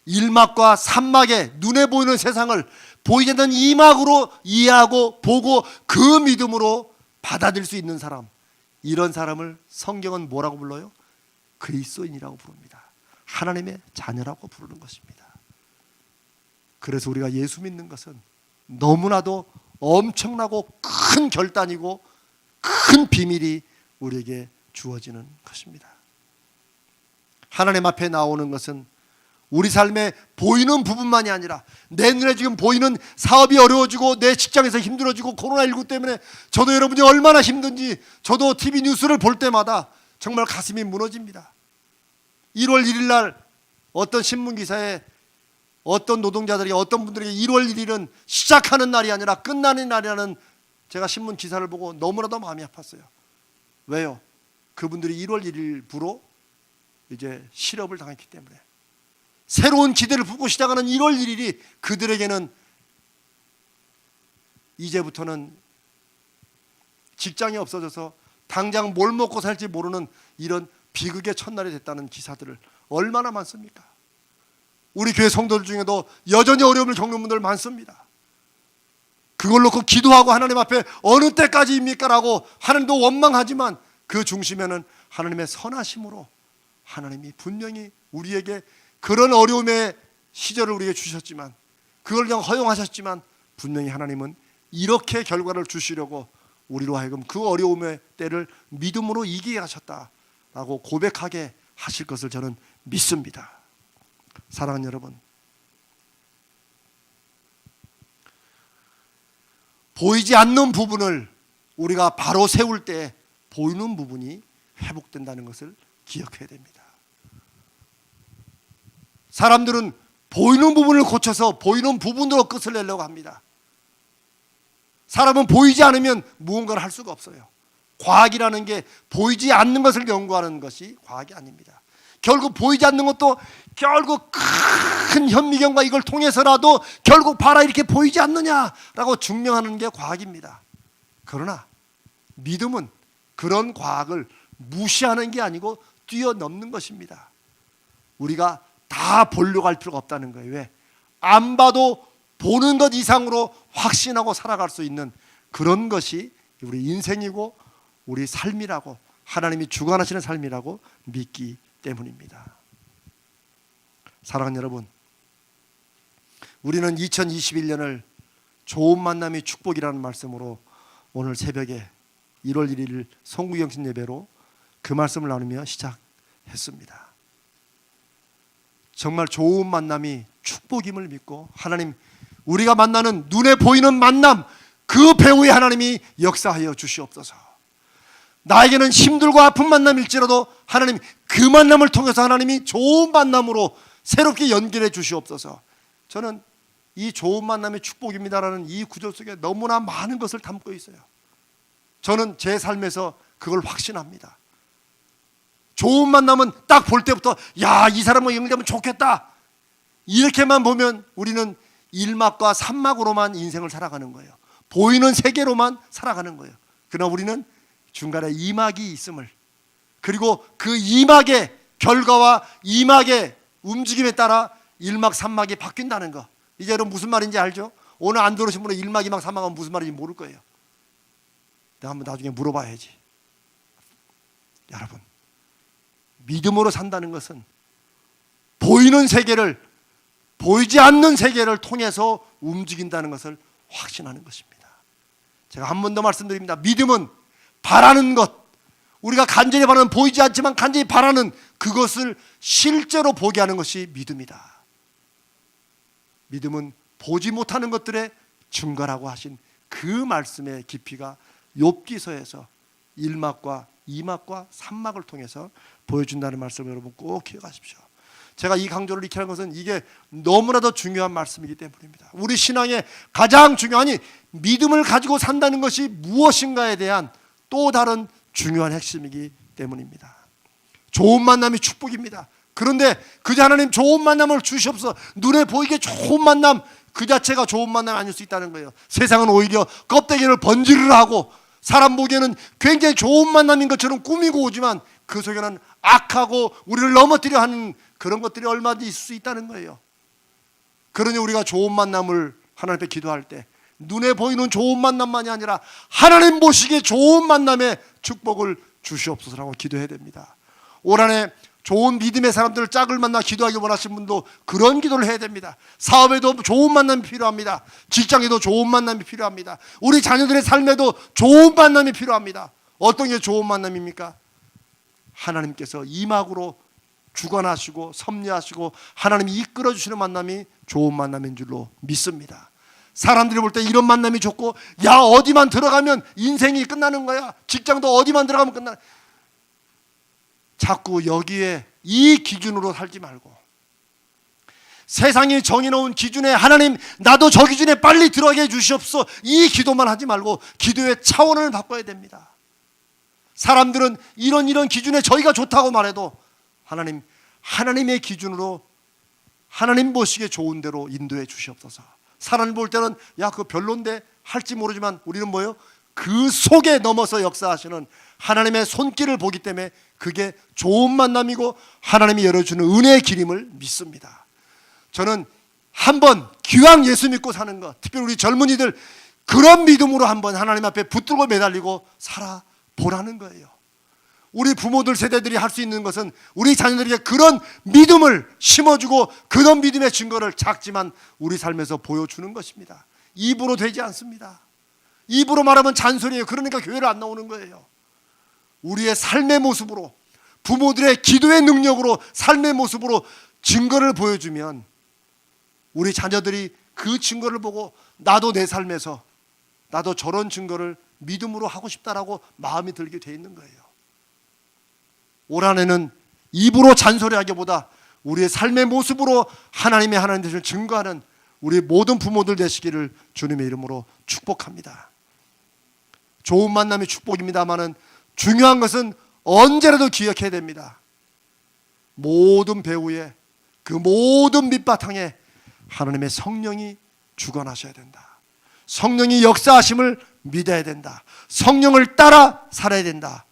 일막과 산막의 눈에 보이는 세상을 보이지 않는 이막으로 이해하고 보고 그 믿음으로 받아들일 수 있는 사람, 이런 사람을 성경은 뭐라고 불러요? 그리스도인이라고 부릅니다. 하나님의 자녀라고 부르는 것입니다. 그래서 우리가 예수 믿는 것은 너무나도 엄청나고 큰 결단이고 큰 비밀이 우리에게 주어지는 것입니다. 하나님 앞에 나오는 것은 우리 삶에 보이는 부분만이 아니라, 내 눈에 지금 보이는 사업이 어려워지고 내 직장에서 힘들어지고 코로나19 때문에 저도 여러분이 얼마나 힘든지 저도 TV 뉴스를 볼 때마다 정말 가슴이 무너집니다. 1월 1일 날 어떤 신문 기사에 어떤 노동자들이 어떤 분들에게 1월 1일은 시작하는 날이 아니라 끝나는 날이라는 제가 신문 기사를 보고 너무나도 마음이 아팠어요. 왜요? 그분들이 1월 1일부로 이제 실업을 당했기 때문에 새로운 기대를 품고 시작하는 1월 1일이 그들에게는 이제부터는 직장이 없어져서 당장 뭘 먹고 살지 모르는 이런 비극의 첫날이 됐다는 기사들을 얼마나 많습니까? 우리 교회 성도들 중에도 여전히 어려움을 겪는 분들 많습니다. 그걸 놓고 기도하고 하나님 앞에 어느 때까지입니까? 라고 하나님도 원망하지만 그 중심에는 하나님의 선하심으로 하나님이 분명히 우리에게 그런 어려움의 시절을 우리에게 주셨지만, 그걸 그냥 허용하셨지만 분명히 하나님은 이렇게 결과를 주시려고 우리로 하여금 그 어려움의 때를 믿음으로 이기게 하셨다라고 고백하게 하실 것을 저는 믿습니다. 사랑하는 여러분, 보이지 않는 부분을 우리가 바로 세울 때 보이는 부분이 회복된다는 것을 기억해야 됩니다. 사람들은 보이는 부분을 고쳐서 보이는 부분으로 끝을 내려고 합니다. 사람은 보이지 않으면 무언가를 할 수가 없어요. 과학이라는 게 보이지 않는 것을 연구하는 것이 과학이 아닙니다. 결국 보이지 않는 것도 결국 큰 현미경과 이걸 통해서라도 결국 봐라 이렇게 보이지 않느냐라고 증명하는 게 과학입니다. 그러나 믿음은 그런 과학을 무시하는 게 아니고 뛰어넘는 것입니다. 우리가 다 보려고 할 필요가 없다는 거예요. 왜? 안 봐도 보는 것 이상으로 확신하고 살아갈 수 있는 그런 것이 우리 인생이고 우리 삶이라고, 하나님이 주관하시는 삶이라고 믿기 때문입니다. 사랑하는 여러분, 우리는 2021년을 좋은 만남이 축복이라는 말씀으로 오늘 새벽에 1월 1일 송구경신 예배로 그 말씀을 나누며 시작했습니다. 정말 좋은 만남이 축복임을 믿고, 하나님, 우리가 만나는 눈에 보이는 만남, 그 배후에 하나님이 역사하여 주시옵소서. 나에게는 힘들고 아픈 만남일지라도 하나님, 그 만남을 통해서 하나님이 좋은 만남으로 새롭게 연결해 주시옵소서. 저는 이 좋은 만남이 축복입니다라는 이 구절 속에 너무나 많은 것을 담고 있어요. 저는 제 삶에서 그걸 확신합니다. 좋은 만남은 딱 볼 때부터 야, 이 사람과 연결되면 좋겠다, 이렇게만 보면 우리는 1막과 3막으로만 인생을 살아가는 거예요. 보이는 세계로만 살아가는 거예요. 그러나 우리는 중간에 2막이 있음을, 그리고 그 2막의 결과와 2막의 움직임에 따라 1막, 3막이 바뀐다는 거. 이제 여러분 무슨 말인지 알죠? 오늘 안 들으신 분은 1막, 2막, 3막은 무슨 말인지 모를 거예요. 내가 한번 나중에 물어봐야지. 여러분, 믿음으로 산다는 것은 보이는 세계를, 보이지 않는 세계를 통해서 움직인다는 것을 확신하는 것입니다. 제가 한 번 더 말씀드립니다. 믿음은 바라는 것, 우리가 간절히 바라는, 보이지 않지만 간절히 바라는 그것을 실제로 보게 하는 것이 믿음이다. 믿음은 보지 못하는 것들의 증거라고 하신 그 말씀의 깊이가 욥기서에서 1막과 2막과 3막을 통해서 보여준다는 말씀을 여러분 꼭 기억하십시오. 제가 이 강조를 이렇게 하는 것은 이게 너무나도 중요한 말씀이기 때문입니다. 우리 신앙의 가장 중요한, 믿음을 가지고 산다는 것이 무엇인가에 대한 또 다른 중요한 핵심이기 때문입니다. 좋은 만남이 축복입니다. 그런데 그저 하나님 좋은 만남을 주시옵소서, 눈에 보이게 좋은 만남 그 자체가 좋은 만남이 아닐 수 있다는 거예요. 세상은 오히려 껍데기를 번지르르 하고 사람 보기에는 굉장히 좋은 만남인 것처럼 꾸미고 오지만 그 속에는 악하고 우리를 넘어뜨려 하는 그런 것들이 얼마든지 있을 수 있다는 거예요. 그러니 우리가 좋은 만남을 하나님 앞에 기도할 때 눈에 보이는 좋은 만남만이 아니라 하나님 보시기에 좋은 만남의 축복을 주시옵소서라고 기도해야 됩니다. 올 한해 좋은 믿음의 사람들을 짝을 만나 기도하기 원하시는 분도 그런 기도를 해야 됩니다. 사업에도 좋은 만남이 필요합니다. 직장에도 좋은 만남이 필요합니다. 우리 자녀들의 삶에도 좋은 만남이 필요합니다. 어떤 게 좋은 만남입니까? 하나님께서 이막으로 주관하시고 섭리하시고 하나님이 이끌어주시는 만남이 좋은 만남인 줄로 믿습니다. 사람들이 볼 때 이런 만남이 좋고, 야, 어디만 들어가면 인생이 끝나는 거야, 직장도 어디만 들어가면 끝나, 자꾸 여기에 이 기준으로 살지 말고 세상이 정해놓은 기준에 하나님 나도 저 기준에 빨리 들어가게 해주시옵소서, 이 기도만 하지 말고 기도의 차원을 바꿔야 됩니다. 사람들은 이런 기준에 저희가 좋다고 말해도 하나님, 하나님의 기준으로 하나님 보시기에 좋은 대로 인도해 주시옵소서. 사람을 볼 때는 야, 그거 별론데 할지 모르지만 우리는 뭐예요? 그 속에 넘어서 역사하시는 하나님의 손길을 보기 때문에 그게 좋은 만남이고 하나님이 열어주는 은혜의 길임을 믿습니다. 저는 한번 기왕 예수 믿고 사는 것, 특별히 우리 젊은이들 그런 믿음으로 한번 하나님 앞에 붙들고 매달리고 살아보라는 거예요. 우리 부모들 세대들이 할 수 있는 것은 우리 자녀들에게 그런 믿음을 심어주고 그런 믿음의 증거를 작지만 우리 삶에서 보여주는 것입니다. 입으로 되지 않습니다. 입으로 말하면 잔소리예요. 그러니까 교회를 안 나오는 거예요. 우리의 삶의 모습으로, 부모들의 기도의 능력으로, 삶의 모습으로 증거를 보여주면 우리 자녀들이 그 증거를 보고 나도 내 삶에서 나도 저런 증거를 믿음으로 하고 싶다라고 마음이 들게 돼 있는 거예요. 올 한해는 입으로 잔소리하기보다 우리의 삶의 모습으로 하나님의 하나님 되심을 증거하는 우리 모든 부모들 되시기를 주님의 이름으로 축복합니다. 좋은 만남이 축복입니다마는 중요한 것은 언제라도 기억해야 됩니다. 모든 배후에 그 모든 밑바탕에 하나님의 성령이 주관하셔야 된다. 성령이 역사하심을 믿어야 된다. 성령을 따라 살아야 된다.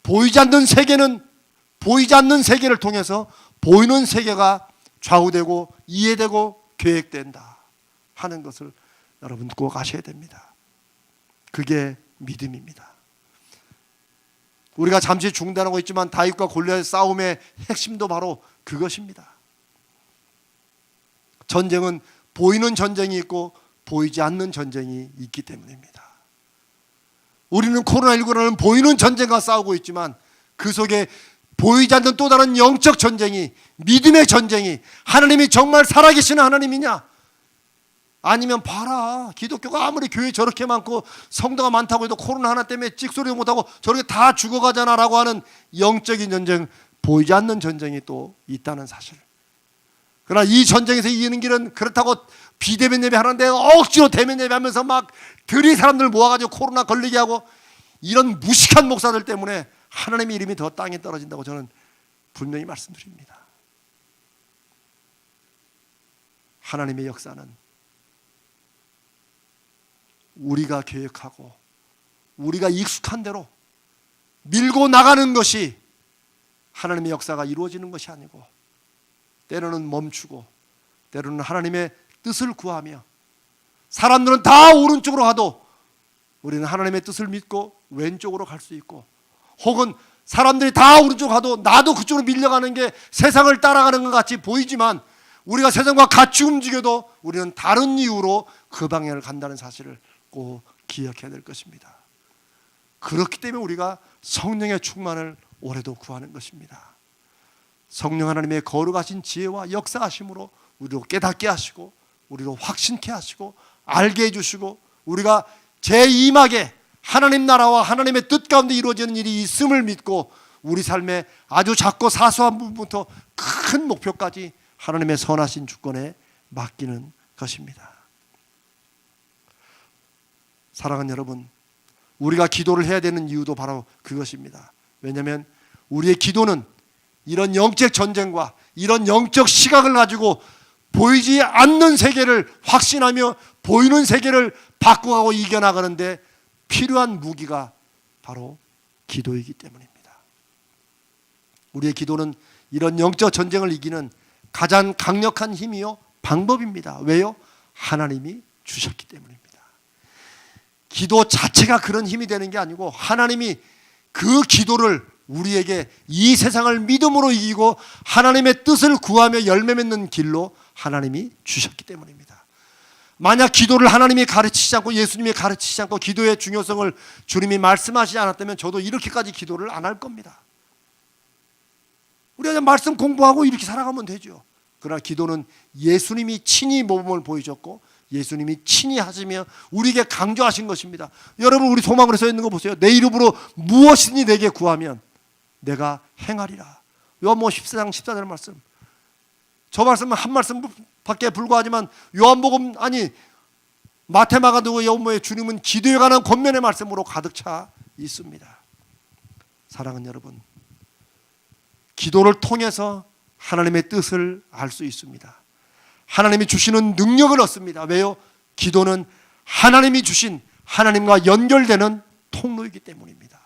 보이지 않는 세계는 보이지 않는 세계를 통해서 보이는 세계가 좌우되고 이해되고 계획된다 하는 것을 여러분 꼭 아셔야 됩니다. 그게 믿음입니다. 우리가 잠시 중단하고 있지만 다윗과 골리앗의 싸움의 핵심도 바로 그것입니다. 전쟁은 보이는 전쟁이 있고 보이지 않는 전쟁이 있기 때문입니다. 우리는 코로나19라는 보이는 전쟁과 싸우고 있지만 그 속에 보이지 않는 또 다른 영적 전쟁이, 믿음의 전쟁이, 하나님이 정말 살아계시는 하나님이냐, 아니면 봐라 기독교가 아무리 교회 저렇게 많고 성도가 많다고 해도 코로나 하나 때문에 찍소리도 못하고 저렇게 다 죽어가잖아 라고 하는 영적인 전쟁, 보이지 않는 전쟁이 또 있다는 사실. 그러나 이 전쟁에서 이기는 길은 그렇다고 비대면 예배 하는데 억지로 대면 예배하면서 막 들이 사람들 모아가지고 코로나 걸리게 하고 이런 무식한 목사들 때문에 하나님의 이름이 더 땅에 떨어진다고 저는 분명히 말씀드립니다. 하나님의 역사는 우리가 계획하고 우리가 익숙한 대로 밀고 나가는 것이 하나님의 역사가 이루어지는 것이 아니고, 때로는 멈추고 때로는 하나님의 뜻을 구하며, 사람들은 다 오른쪽으로 가도 우리는 하나님의 뜻을 믿고 왼쪽으로 갈 수 있고, 혹은 사람들이 다 오른쪽으로 가도 나도 그쪽으로 밀려가는 게 세상을 따라가는 것 같이 보이지만 우리가 세상과 같이 움직여도 우리는 다른 이유로 그 방향을 간다는 사실을 꼭 기억해야 될 것입니다. 그렇기 때문에 우리가 성령의 충만을 올해도 구하는 것입니다. 성령 하나님의 거룩하신 지혜와 역사하심으로 우리로 깨닫게 하시고 우리로 확신케 하시고 알게 해주시고, 우리가 제2막에 하나님 나라와 하나님의 뜻 가운데 이루어지는 일이 있음을 믿고 우리 삶의 아주 작고 사소한 부분부터 큰 목표까지 하나님의 선하신 주권에 맡기는 것입니다. 사랑하는 여러분, 우리가 기도를 해야 되는 이유도 바로 그것입니다. 왜냐하면 우리의 기도는 이런 영적 전쟁과 이런 영적 시각을 가지고 보이지 않는 세계를 확신하며 보이는 세계를 바꾸고 이겨나가는데 필요한 무기가 바로 기도이기 때문입니다. 우리의 기도는 이런 영적 전쟁을 이기는 가장 강력한 힘이요 방법입니다. 왜요? 하나님이 주셨기 때문입니다. 기도 자체가 그런 힘이 되는 게 아니고 하나님이 그 기도를 우리에게 이 세상을 믿음으로 이기고 하나님의 뜻을 구하며 열매 맺는 길로 하나님이 주셨기 때문입니다. 만약 기도를 하나님이 가르치지 않고 예수님이 가르치지 않고 기도의 중요성을 주님이 말씀하시지 않았다면 저도 이렇게까지 기도를 안 할 겁니다. 우리가 그냥 말씀 공부하고 이렇게 살아가면 되죠. 그러나 기도는 예수님이 친히 모범을 보이셨고 예수님이 친히 하시며 우리에게 강조하신 것입니다. 여러분, 우리 소망으로 써 있는 거 보세요. 내 이름으로 무엇이든지 내게 구하면 내가 행하리라. 요한복음 14장 14절 말씀. 저 말씀은 한 말씀밖에 불과하지만 요한복음 아니 마태마가도 요한복음에 주님은 기도에 관한 권면의 말씀으로 가득 차 있습니다. 사랑하는 여러분, 기도를 통해서 하나님의 뜻을 알 수 있습니다. 하나님이 주시는 능력을 얻습니다. 왜요? 기도는 하나님이 주신 하나님과 연결되는 통로이기 때문입니다.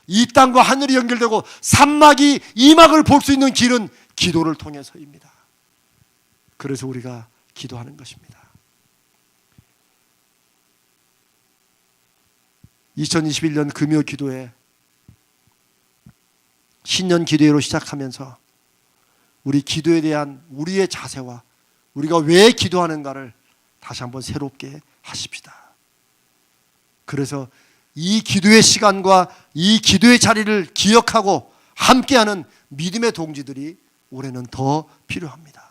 이 땅과 하늘이 연결되고 산막이 이막을 볼 수 있는 길은 기도를 통해서입니다. 그래서 우리가 기도하는 것입니다. 2021년 금요 기도회, 신년 기도회로 시작하면서 우리 기도에 대한 우리의 자세와 우리가 왜 기도하는가를 다시 한번 새롭게 하십시다. 그래서 이 기도의 시간과 이 기도의 자리를 기억하고 함께하는 믿음의 동지들이 올해는 더 필요합니다.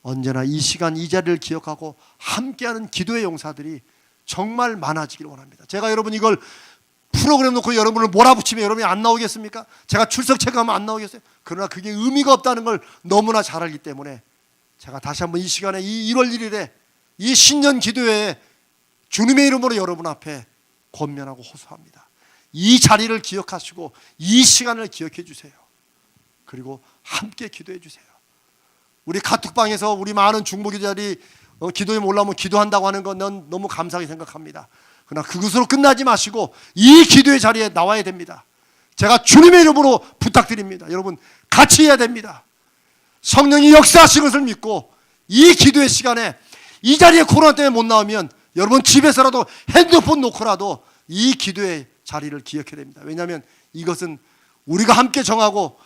언제나 이 시간 이 자리를 기억하고 함께하는 기도의 용사들이 정말 많아지기를 원합니다. 제가 여러분 이걸 프로그램 놓고 여러분을 몰아붙이면 여러분이 안 나오겠습니까? 제가 출석 체크하면 안 나오겠어요? 그러나 그게 의미가 없다는 걸 너무나 잘 알기 때문에 제가 다시 한번 이 시간에 이 1월 1일에 이 신년 기도회에 주님의 이름으로 여러분 앞에 권면하고 호소합니다. 이 자리를 기억하시고 이 시간을 기억해 주세요. 그리고 함께 기도해 주세요. 우리 카톡방에서 우리 많은 중보기자들이 기도에 올라오면 기도한다고 하는 건 난 너무 감사하게 생각합니다. 그러나 그것으로 끝나지 마시고 이 기도의 자리에 나와야 됩니다. 제가 주님의 이름으로 부탁드립니다. 여러분 같이 해야 됩니다. 성령이 역사하신 것을 믿고 이 기도의 시간에 이 자리에 코로나 때문에 못 나오면 여러분 집에서라도 핸드폰 놓고라도 이 기도의 자리를 기억해야 됩니다. 왜냐하면 이것은 우리가 함께 정하고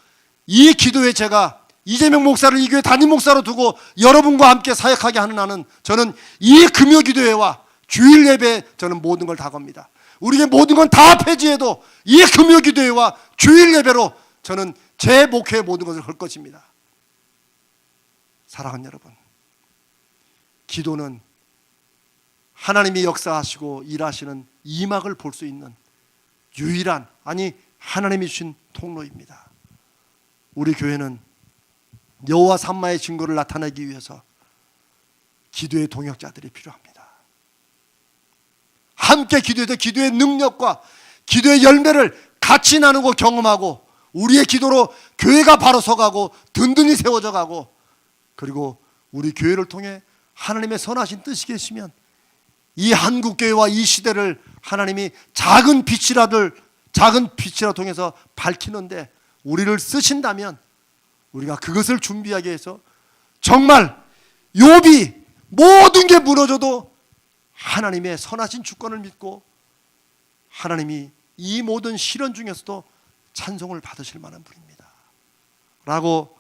이 기도에 제가 이재명 목사를 이 교회 담임 목사로 두고 여러분과 함께 사역하게 하는 한은 저는 이 금요 기도회와 주일 예배에 저는 모든 걸 다 겁니다. 우리의 모든 건 다 폐지해도 이 금요 기도회와 주일 예배로 저는 제 목회의 모든 것을 할 것입니다. 사랑하는 여러분, 기도는 하나님이 역사하시고 일하시는 이막을 볼 수 있는 유일한, 아니 하나님이 주신 통로입니다. 우리 교회는 여호와 삼마의 증거를 나타내기 위해서 기도의 동역자들이 필요합니다. 함께 기도해서 기도의 능력과 기도의 열매를 같이 나누고 경험하고 우리의 기도로 교회가 바로 서가고 든든히 세워져 가고, 그리고 우리 교회를 통해 하나님의 선하신 뜻이 계시면 이 한국교회와 이 시대를 하나님이 작은 빛이라도 통해서 밝히는데 우리를 쓰신다면 우리가 그것을 준비하기 위해서 정말 욥이 모든 게 무너져도 하나님의 선하신 주권을 믿고 하나님이 이 모든 시련 중에서도 찬송을 받으실 만한 분입니다 라고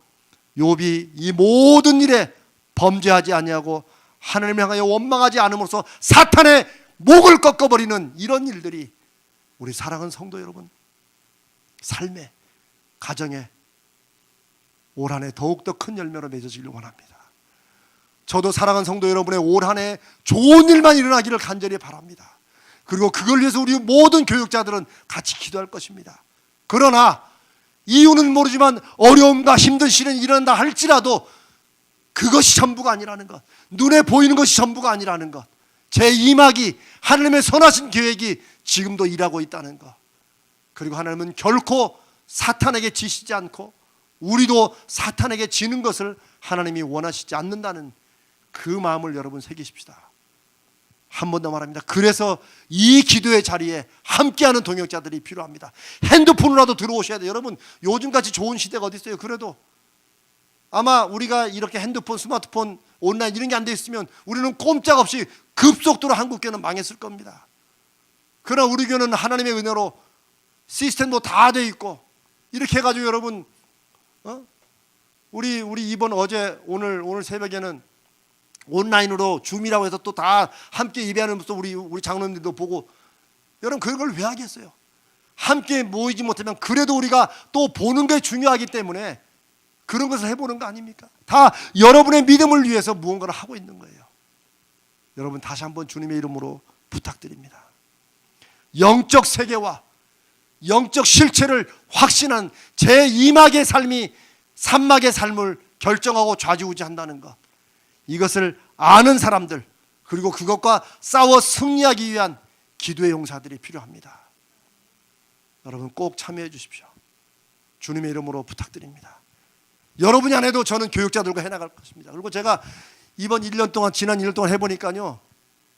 욥이 이 모든 일에 범죄하지 아니하고 하나님을 향하여 원망하지 않음으로써 사탄의 목을 꺾어버리는 이런 일들이 우리 사랑하는 성도 여러분 삶에, 가정에 올 한 해 더욱더 큰 열매로 맺어지길 원합니다. 저도 사랑하는 성도 여러분의 올 한 해 좋은 일만 일어나기를 간절히 바랍니다. 그리고 그걸 위해서 우리 모든 교육자들은 같이 기도할 것입니다. 그러나 이유는 모르지만 어려움과 힘든 시련이 일어난다 할지라도 그것이 전부가 아니라는 것, 눈에 보이는 것이 전부가 아니라는 것, 제 이막이 하나님의 선하신 계획이 지금도 일하고 있다는 것, 그리고 하나님은 결코 사탄에게 지시지 않고 우리도 사탄에게 지는 것을 하나님이 원하시지 않는다는 그 마음을 여러분 새기십시다. 한 번 더 말합니다. 그래서 이 기도의 자리에 함께하는 동역자들이 필요합니다. 핸드폰으로라도 들어오셔야 돼요. 여러분 요즘같이 좋은 시대가 어디 있어요. 그래도 아마 우리가 이렇게 핸드폰, 스마트폰, 온라인 이런 게 안 돼 있으면 우리는 꼼짝없이 급속도로 한국교회는 망했을 겁니다. 그러나 우리 교회는 하나님의 은혜로 시스템도 다 돼 있고 이렇게 해가지고 여러분 우리 이번 어제 오늘 새벽에는 온라인으로 줌이라고 해서 또 다 함께 예배하는 모습 우리 장로님들도 보고, 여러분 그걸 왜 하겠어요? 함께 모이지 못하면 그래도 우리가 또 보는 게 중요하기 때문에 그런 것을 해보는 거 아닙니까? 다 여러분의 믿음을 위해서 무언가를 하고 있는 거예요. 여러분 다시 한번 주님의 이름으로 부탁드립니다. 영적 세계와 영적 실체를 확신한 제 2막의 삶이 3막의 삶을 결정하고 좌지우지한다는 것, 이것을 아는 사람들, 그리고 그것과 싸워 승리하기 위한 기도의 용사들이 필요합니다. 여러분 꼭 참여해 주십시오. 주님의 이름으로 부탁드립니다. 여러분이 안 해도 저는 교육자들과 해나갈 것입니다. 그리고 제가 이번 1년 동안 지난 1년 동안 해보니까요,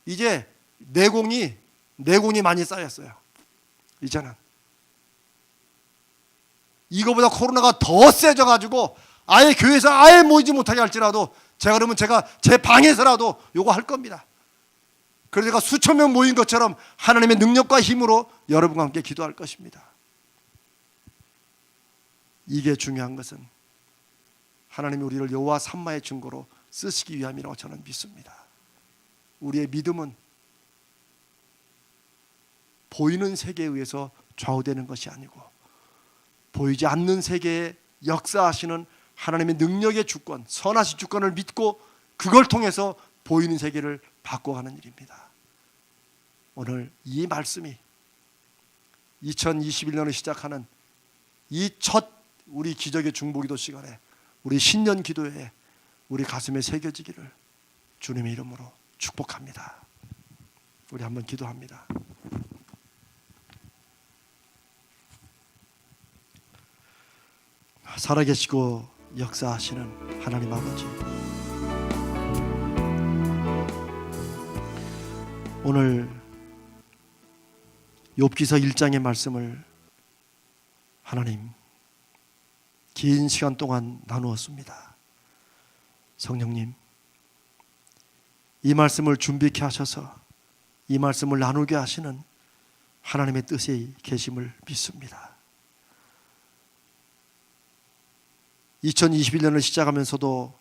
이제 내공이 많이 쌓였어요. 이제는 이거보다 코로나가 더 세져가지고 아예 교회에서 아예 모이지 못하게 할지라도 그러면 제가 제 방에서라도 요거 할 겁니다. 그래서 제가 수천 명 모인 것처럼 하나님의 능력과 힘으로 여러분과 함께 기도할 것입니다. 이게 중요한 것은 하나님이 우리를 여호와 삼마의 증거로 쓰시기 위함이라고 저는 믿습니다. 우리의 믿음은 보이는 세계에 의해서 좌우되는 것이 아니고 보이지 않는 세계에 역사하시는 하나님의 능력의 주권, 선하신 주권을 믿고 그걸 통해서 보이는 세계를 바꿔가는 일입니다. 오늘 이 말씀이 2021년을 시작하는 이 첫 우리 기적의 중보기도 시간에 우리 신년 기도에 우리 가슴에 새겨지기를 주님의 이름으로 축복합니다. 우리 한번 기도합니다. 살아계시고 역사하시는 하나님 아버지, 오늘 욥기서 1장의 말씀을 하나님 긴 시간 동안 나누었습니다. 성령님, 이 말씀을 준비케 하셔서 이 말씀을 나누게 하시는 하나님의 뜻에 계심을 믿습니다. 2021년을 시작하면서도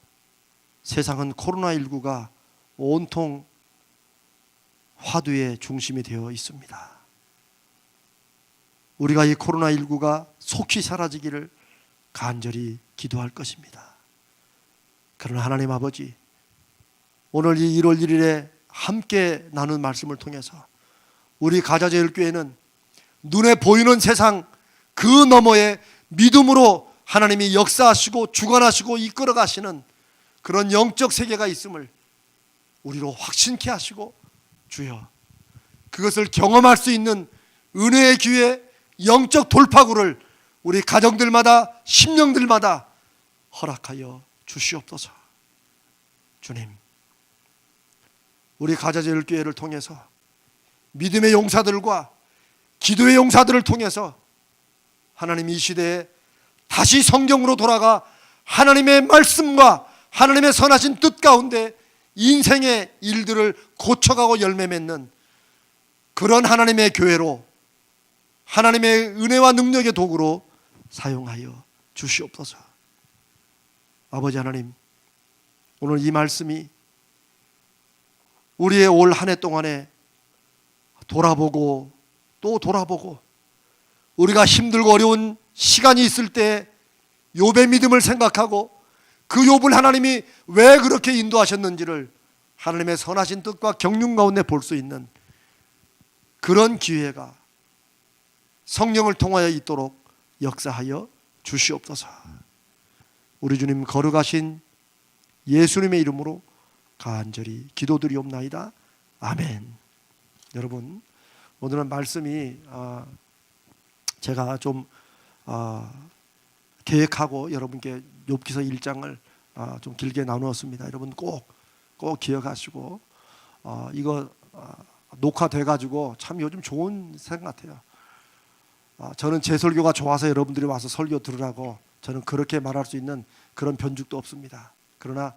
세상은 코로나19가 온통 화두의 중심이 되어 있습니다. 우리가 이 코로나19가 속히 사라지기를 간절히 기도할 것입니다. 그러나 하나님 아버지, 오늘 이 1월 1일에 함께 나눈 말씀을 통해서 우리 가자제일교회는 눈에 보이는 세상 그 너머에 믿음으로 하나님이 역사하시고 주관하시고 이끌어 가시는 그런 영적 세계가 있음을 우리로 확신케 하시고, 주여 그것을 경험할 수 있는 은혜의 기회, 영적 돌파구를 우리 가정들마다 심령들마다 허락하여 주시옵소서. 주님, 우리 가자제일교회를 통해서 믿음의 용사들과 기도의 용사들을 통해서 하나님 이 시대에 다시 성경으로 돌아가 하나님의 말씀과 하나님의 선하신 뜻 가운데 인생의 일들을 고쳐가고 열매 맺는 그런 하나님의 교회로, 하나님의 은혜와 능력의 도구로 사용하여 주시옵소서. 아버지 하나님, 오늘 이 말씀이 우리의 올 한 해 동안에 돌아보고 또 돌아보고, 우리가 힘들고 어려운 시간이 있을 때 욥의 믿음을 생각하고 그 욥을 하나님이 왜 그렇게 인도하셨는지를 하나님의 선하신 뜻과 경륜 가운데 볼 수 있는 그런 기회가 성령을 통하여 있도록 역사하여 주시옵소서. 우리 주님 거룩하신 예수님의 이름으로 간절히 기도드리옵나이다. 아멘. 여러분, 오늘은 말씀이 제가 좀 계획하고 여러분께 욥기서 1장을 좀 길게 나누었습니다. 여러분 꼭 기억하시고, 이거 녹화돼 가지고 참 요즘 좋은 생각 같아요. 저는 제 설교가 좋아서 여러분들이 와서 설교 들으라고 저는 그렇게 말할 수 있는 그런 변죽도 없습니다. 그러나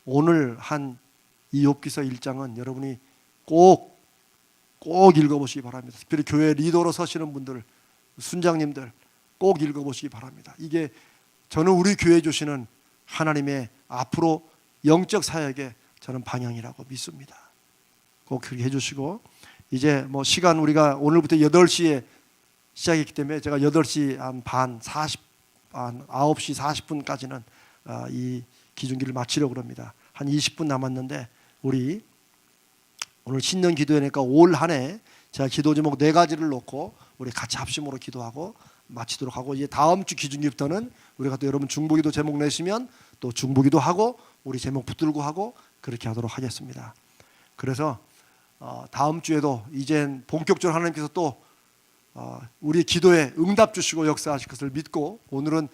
오늘 한 이 욥기서 1장은 여러분이 꼭 읽어보시기 바랍니다. 특별히 교회 리더로 서시는 분들, 순장님들 꼭 읽어보시기 바랍니다. 이게 저는 우리 교회 주시는 하나님의 앞으로 영적 사역의 저는 방향이라고 믿습니다. 꼭 그렇게 해주시고, 이제 뭐 시간 우리가 오늘부터 8시에 시작했기 때문에 제가 8시 한 9시 40분까지는 이 기중기를 마치려고 합니다. 한 20분 남았는데, 우리 오늘 신년 기도회니까 올 한 해 제가 기도 제목 4가지를 놓고 우리 같이 합심으로 기도하고 마치도록 하고, 이제 다음 주 기중기부터는 우리가 또 여러분 중보기도 제목 내시면 또 중보기도 하고 우리 제목 붙들고 하고 그렇게 하도록 하겠습니다. 그래서 다음 주에도 이젠 본격적으로 하나님께서 또 우리 기도에 응답 주시고 역사하실 것을 믿고, 오늘은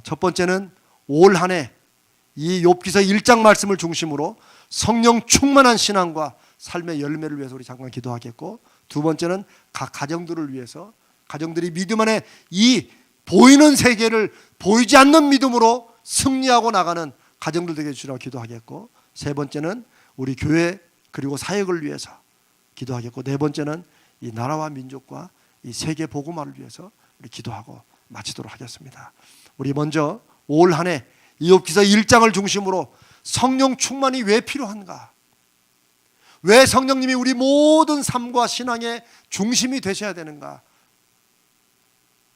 첫 번째는 올 한 해 이 욥기서 1장 말씀을 중심으로 성령 충만한 신앙과 삶의 열매를 위해서 우리 잠깐 기도하겠고, 두 번째는 각 가정들을 위해서 가정들이 믿음 안에 이 보이는 세계를 보이지 않는 믿음으로 승리하고 나가는 가정들 되게 해주시라고 기도하겠고, 세 번째는 우리 교회 그리고 사역을 위해서 기도하겠고, 네 번째는 이 나라와 민족과 이 세계 복음화를 위해서 우리 기도하고 마치도록 하겠습니다. 우리 먼저 올 한 해 이 욥기서 1장을 중심으로 성령 충만이 왜 필요한가? 왜 성령님이 우리 모든 삶과 신앙의 중심이 되셔야 되는가?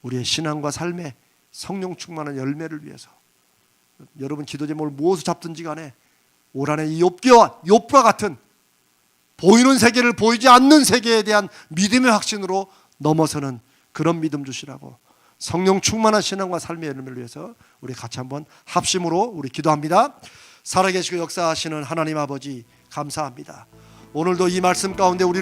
우리의 신앙과 삶에 성령 충만한 열매를 위해서 여러분 기도 제목을 무엇을 잡든지 간에 올 한 해 이 욥과 같은 보이는 세계를 보이지 않는 세계에 대한 믿음의 확신으로 넘어서는 그런 믿음 주시라고, 성령 충만한 신앙과 삶의 열매를 위해서 우리 같이 한번 합심으로 우리 기도합니다. 살아계시고 역사하시는 하나님 아버지 감사합니다. 오늘도 이 말씀 가운데 우리를